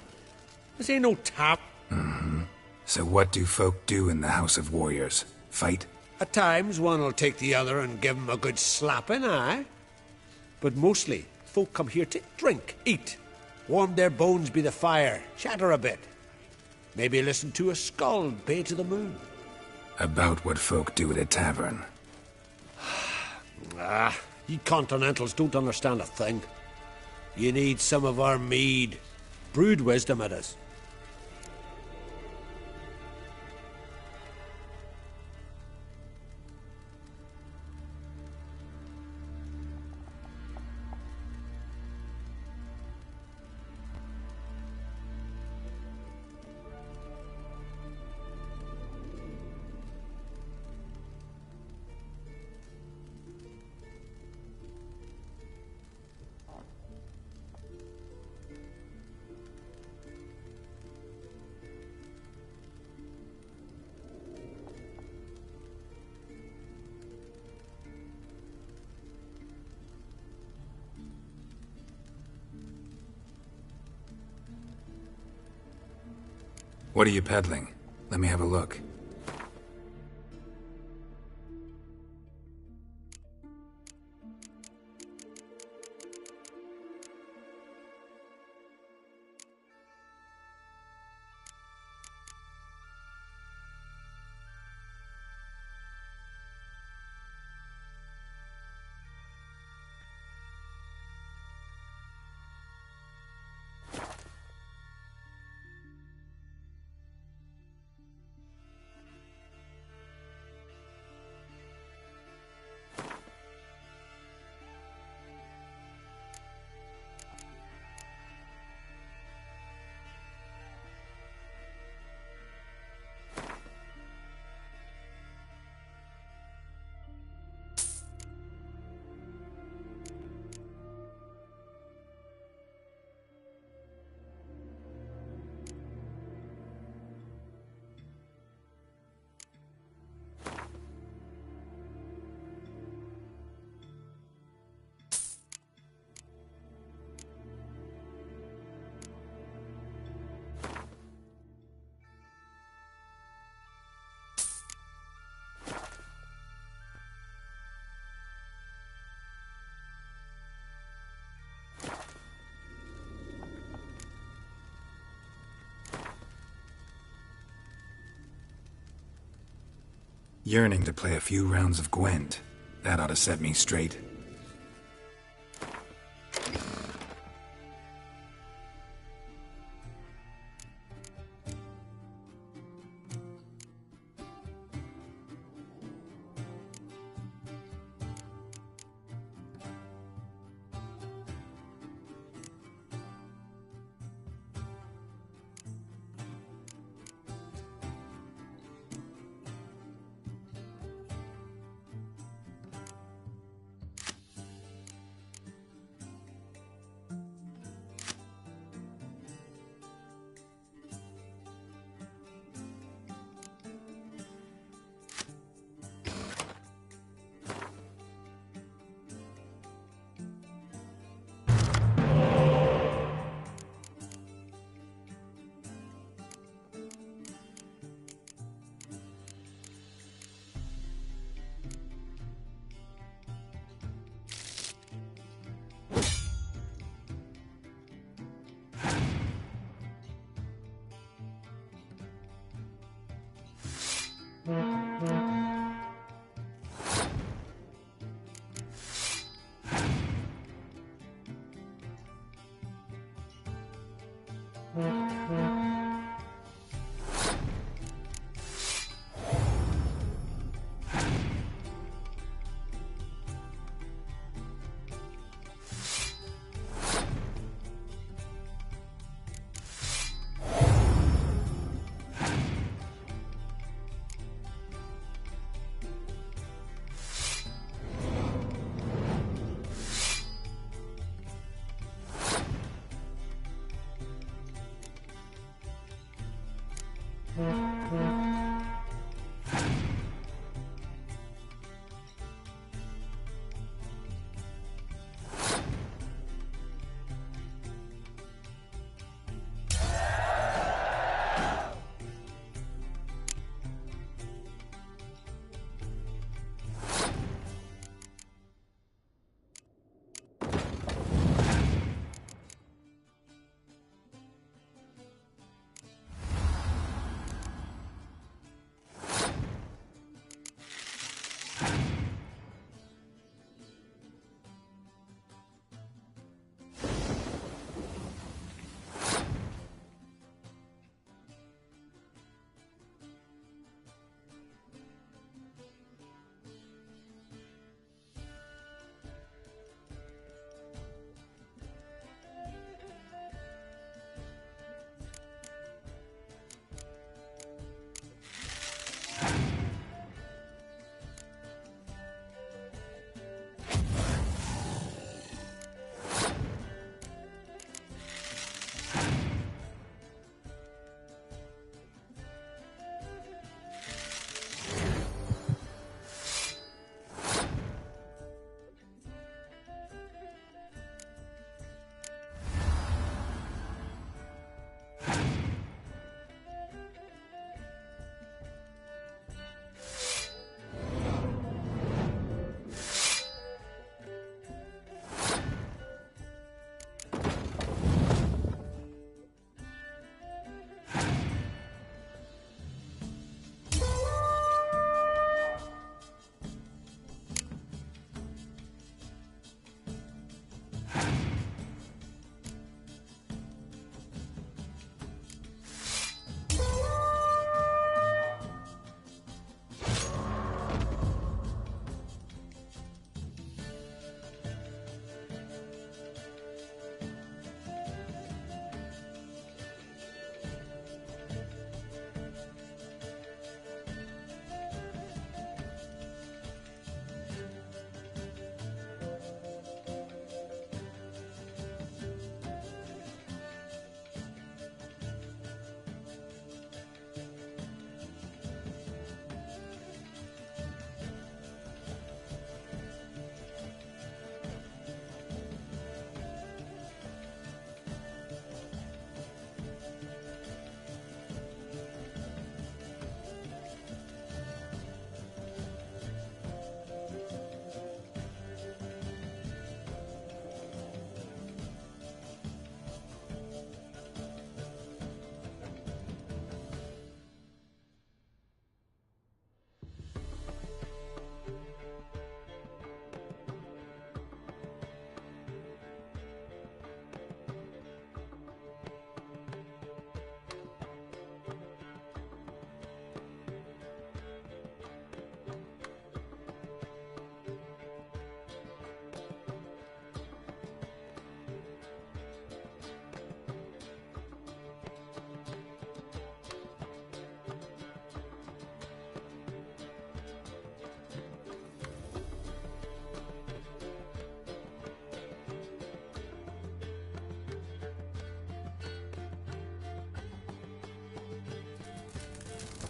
This ain't no tap. So what do folk do in the House of Warriors? Fight? At times, one will take the other and give 'em a good slapping, aye? But mostly, folk come here to drink, eat, warm their bones by the fire, chatter a bit. Maybe listen to a skald pay to the moon. About what folk do at a tavern. You continentals don't understand a thing. You need some of our mead. Brewed wisdom it is. What are you peddling? Let me have a look. Yearning to play a few rounds of Gwent. That ought to set me straight.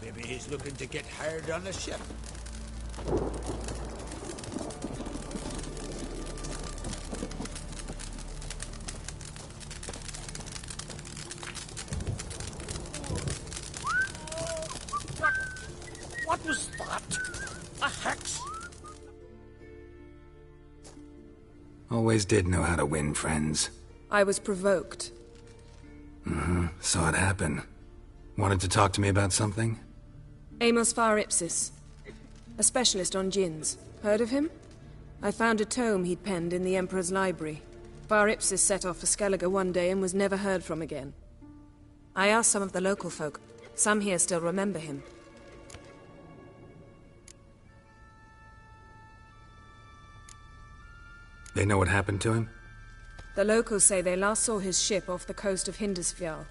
Maybe he's looking to get hired on the ship. What was that? A hex? Always did know how to win friends. I was provoked. Saw it happen. Wanted to talk to me about something? Amos Var Ipsis. A specialist on djinns. Heard of him? I found a tome he'd penned in the Emperor's library. Var Ipsis set off for Skellige one day and was never heard from again. I asked some of the local folk. Some here still remember him. They know what happened to him? The locals say they last saw his ship off the coast of Hindersfjall.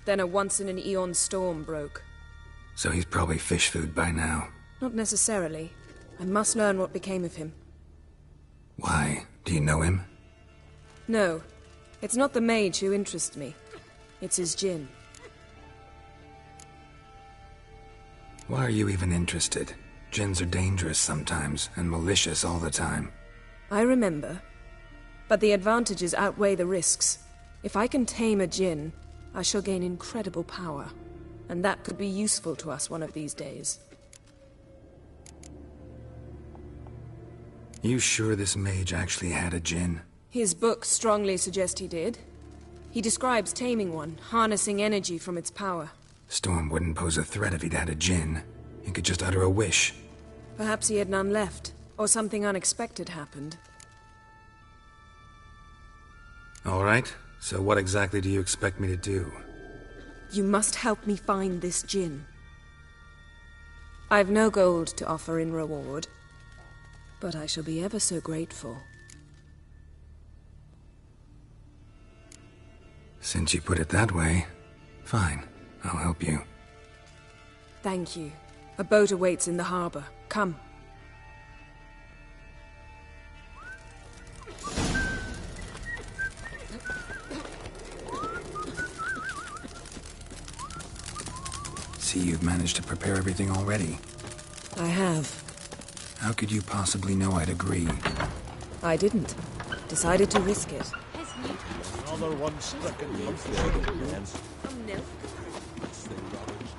Then a once-in-an-eon storm broke. So he's probably fish food by now. Not necessarily. I must learn what became of him. Why? Do you know him? No. It's not the mage who interests me. It's his djinn. Why are you even interested? Djinns are dangerous sometimes, and malicious all the time. I remember. But the advantages outweigh the risks. If I can tame a djinn, I shall gain incredible power. And that could be useful to us one of these days. You sure this mage actually had a djinn? His books strongly suggest he did. He describes taming one, harnessing energy from its power. Storm wouldn't pose a threat if he'd had a djinn. He could just utter a wish. Perhaps he had none left, or something unexpected happened. All right, so what exactly do you expect me to do? You must help me find this djinn. I've no gold to offer in reward, but I shall be ever so grateful. Since you put it that way, fine, I'll help you. Thank you. A boat awaits in the harbor. Come. See, you've managed to prepare everything already. I have. How could you possibly know I'd agree? I didn't. Decided to risk it. Another one stricken.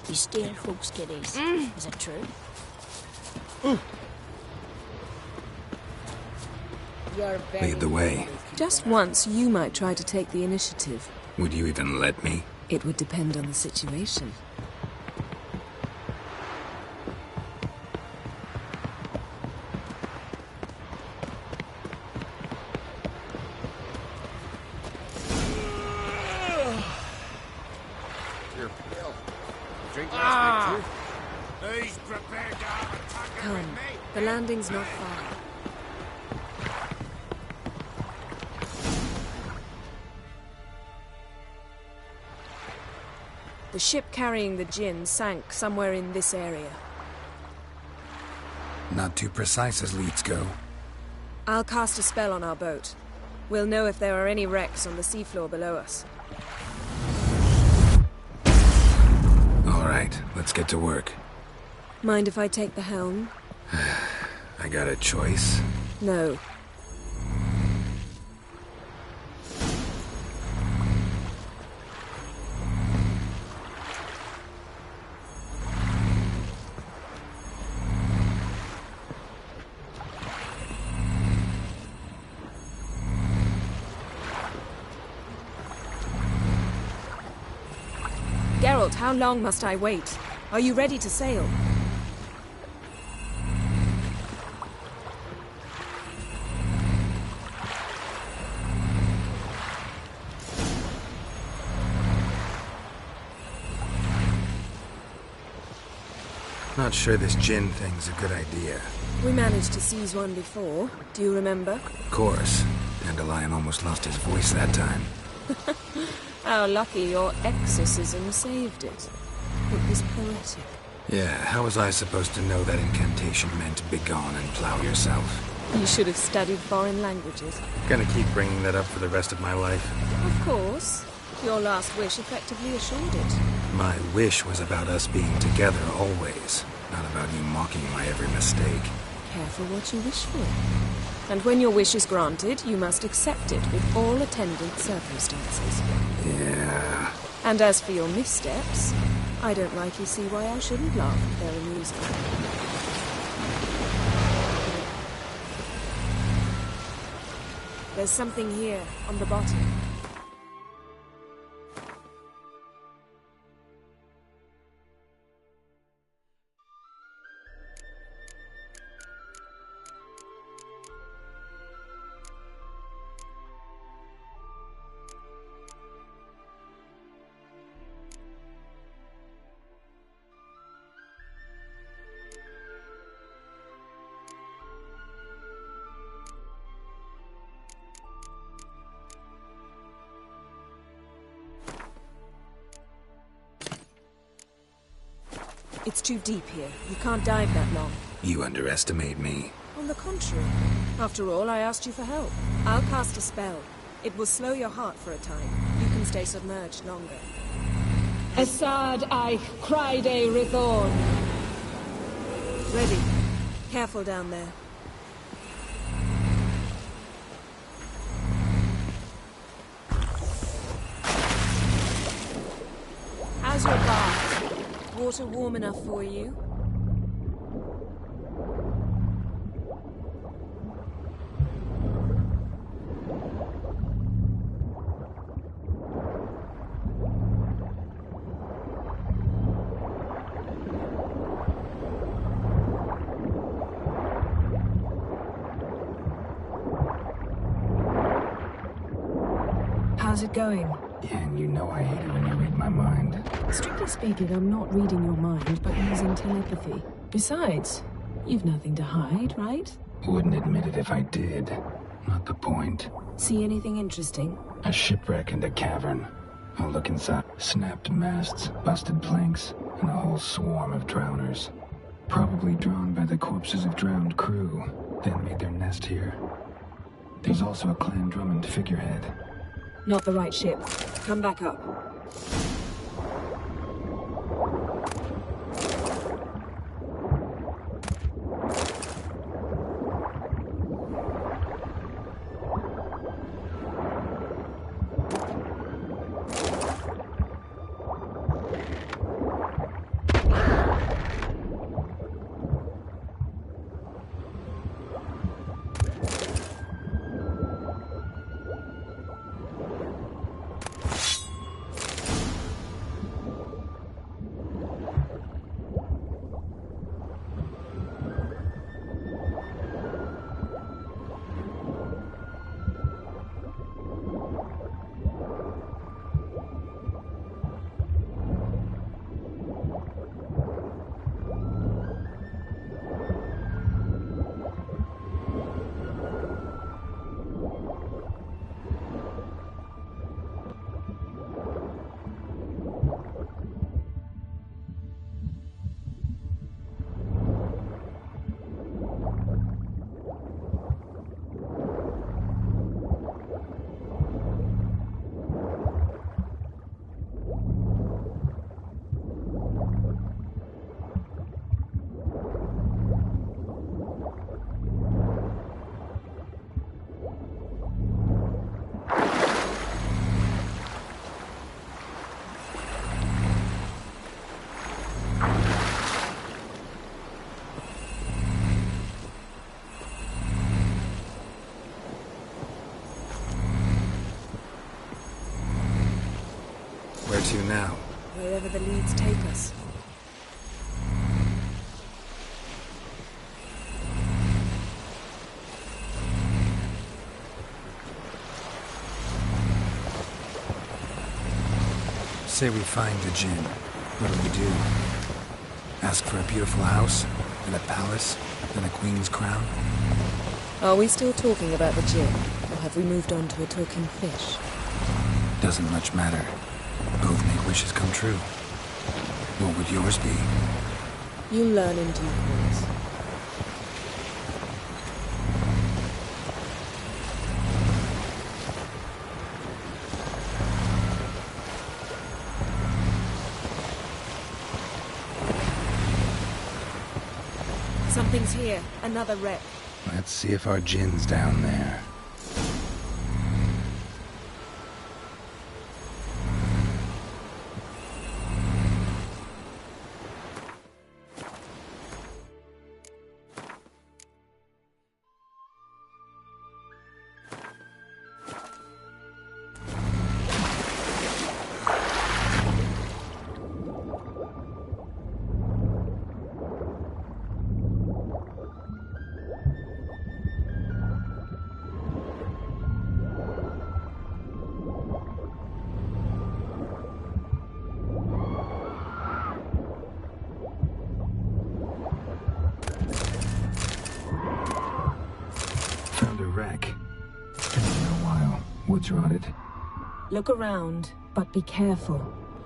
You steal folks' kiddies. Is it true? Lead the way. Just once, you might try to take the initiative. Would you even let me? It would depend on the situation. Come, the landing's not far. The ship carrying the djinn sank somewhere in this area. Not too precise as leads go. I'll cast a spell on our boat. We'll know if there are any wrecks on the seafloor below us. All right, let's get to work. Mind if I take the helm? I got a choice. No. Geralt, how long must I wait? Are you ready to sail? Not sure this djinn thing's a good idea. We managed to seize one before. Do you remember? Of course. Dandelion almost lost his voice that time. How lucky your exorcism saved it. It was poetic. Yeah, how was I supposed to know that incantation meant begone and plow yourself? You should have studied foreign languages. Gonna keep bringing that up for the rest of my life. Of course. Your last wish effectively assured it. My wish was about us being together always, not about you mocking my every mistake. Careful what you wish for. And when your wish is granted, you must accept it with all attendant circumstances. Yeah. And as for your missteps, I don't likely see why I shouldn't laugh if they're amusing. There's something here, on the bottom. It's too deep here. You can't dive that long. You underestimate me. On the contrary. After all, I asked you for help. I'll cast a spell. It will slow your heart for a time. You can stay submerged longer. Assad I Cride Rithorn. Ready. Careful down there. How's your bath? Water warm enough for you? How's it going? Yen, you know I hate it when you read my mind. Strictly speaking, I'm not reading your mind, but using telepathy. Besides, you've nothing to hide, right? Wouldn't admit it if I did. Not the point. See anything interesting? A shipwreck and a cavern. I'll look inside. Snapped masts, busted planks, and a whole swarm of drowners. Probably drawn by the corpses of drowned crew, then made their nest here. There's also a Clan Drummond figurehead. Not the right ship. Come back up. Where to now? Wherever the leads take us. Say we find the Jinn. What do we do? Ask for a beautiful house, and a palace, and a queen's crown? Are we still talking about the Jinn, or have we moved on to a talking fish? Doesn't much matter. Both make wishes come true. What would yours be? You'll learn in due course. Something's here. Another wreck. Let's see if our Jin's down there. Wreck. Been here a while. Woods rotted. Look around, but be careful.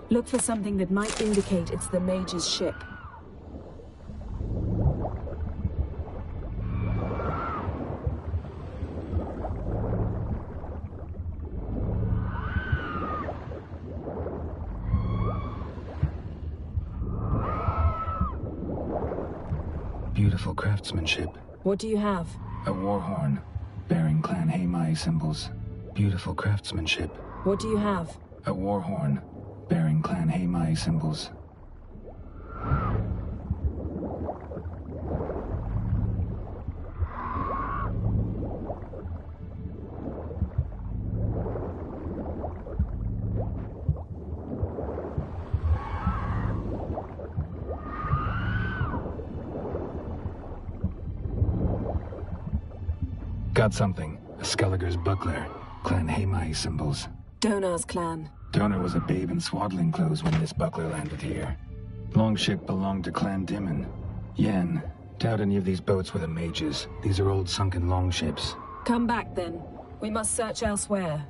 Look for something that might indicate it's the mage's ship. Beautiful craftsmanship. What do you have? A war horn, bearing Clan Haimai symbols. Beautiful craftsmanship. What do you have? A war horn, bearing Clan Haimai symbols. Got something. A Skelliger's buckler. Clan Haimai symbols. Donar's clan. Donar was a babe in swaddling clothes when this buckler landed here. Longship belonged to Clan Dimon. Yen. Doubt any of these boats were the mages. These are old sunken longships. Come back then. We must search elsewhere.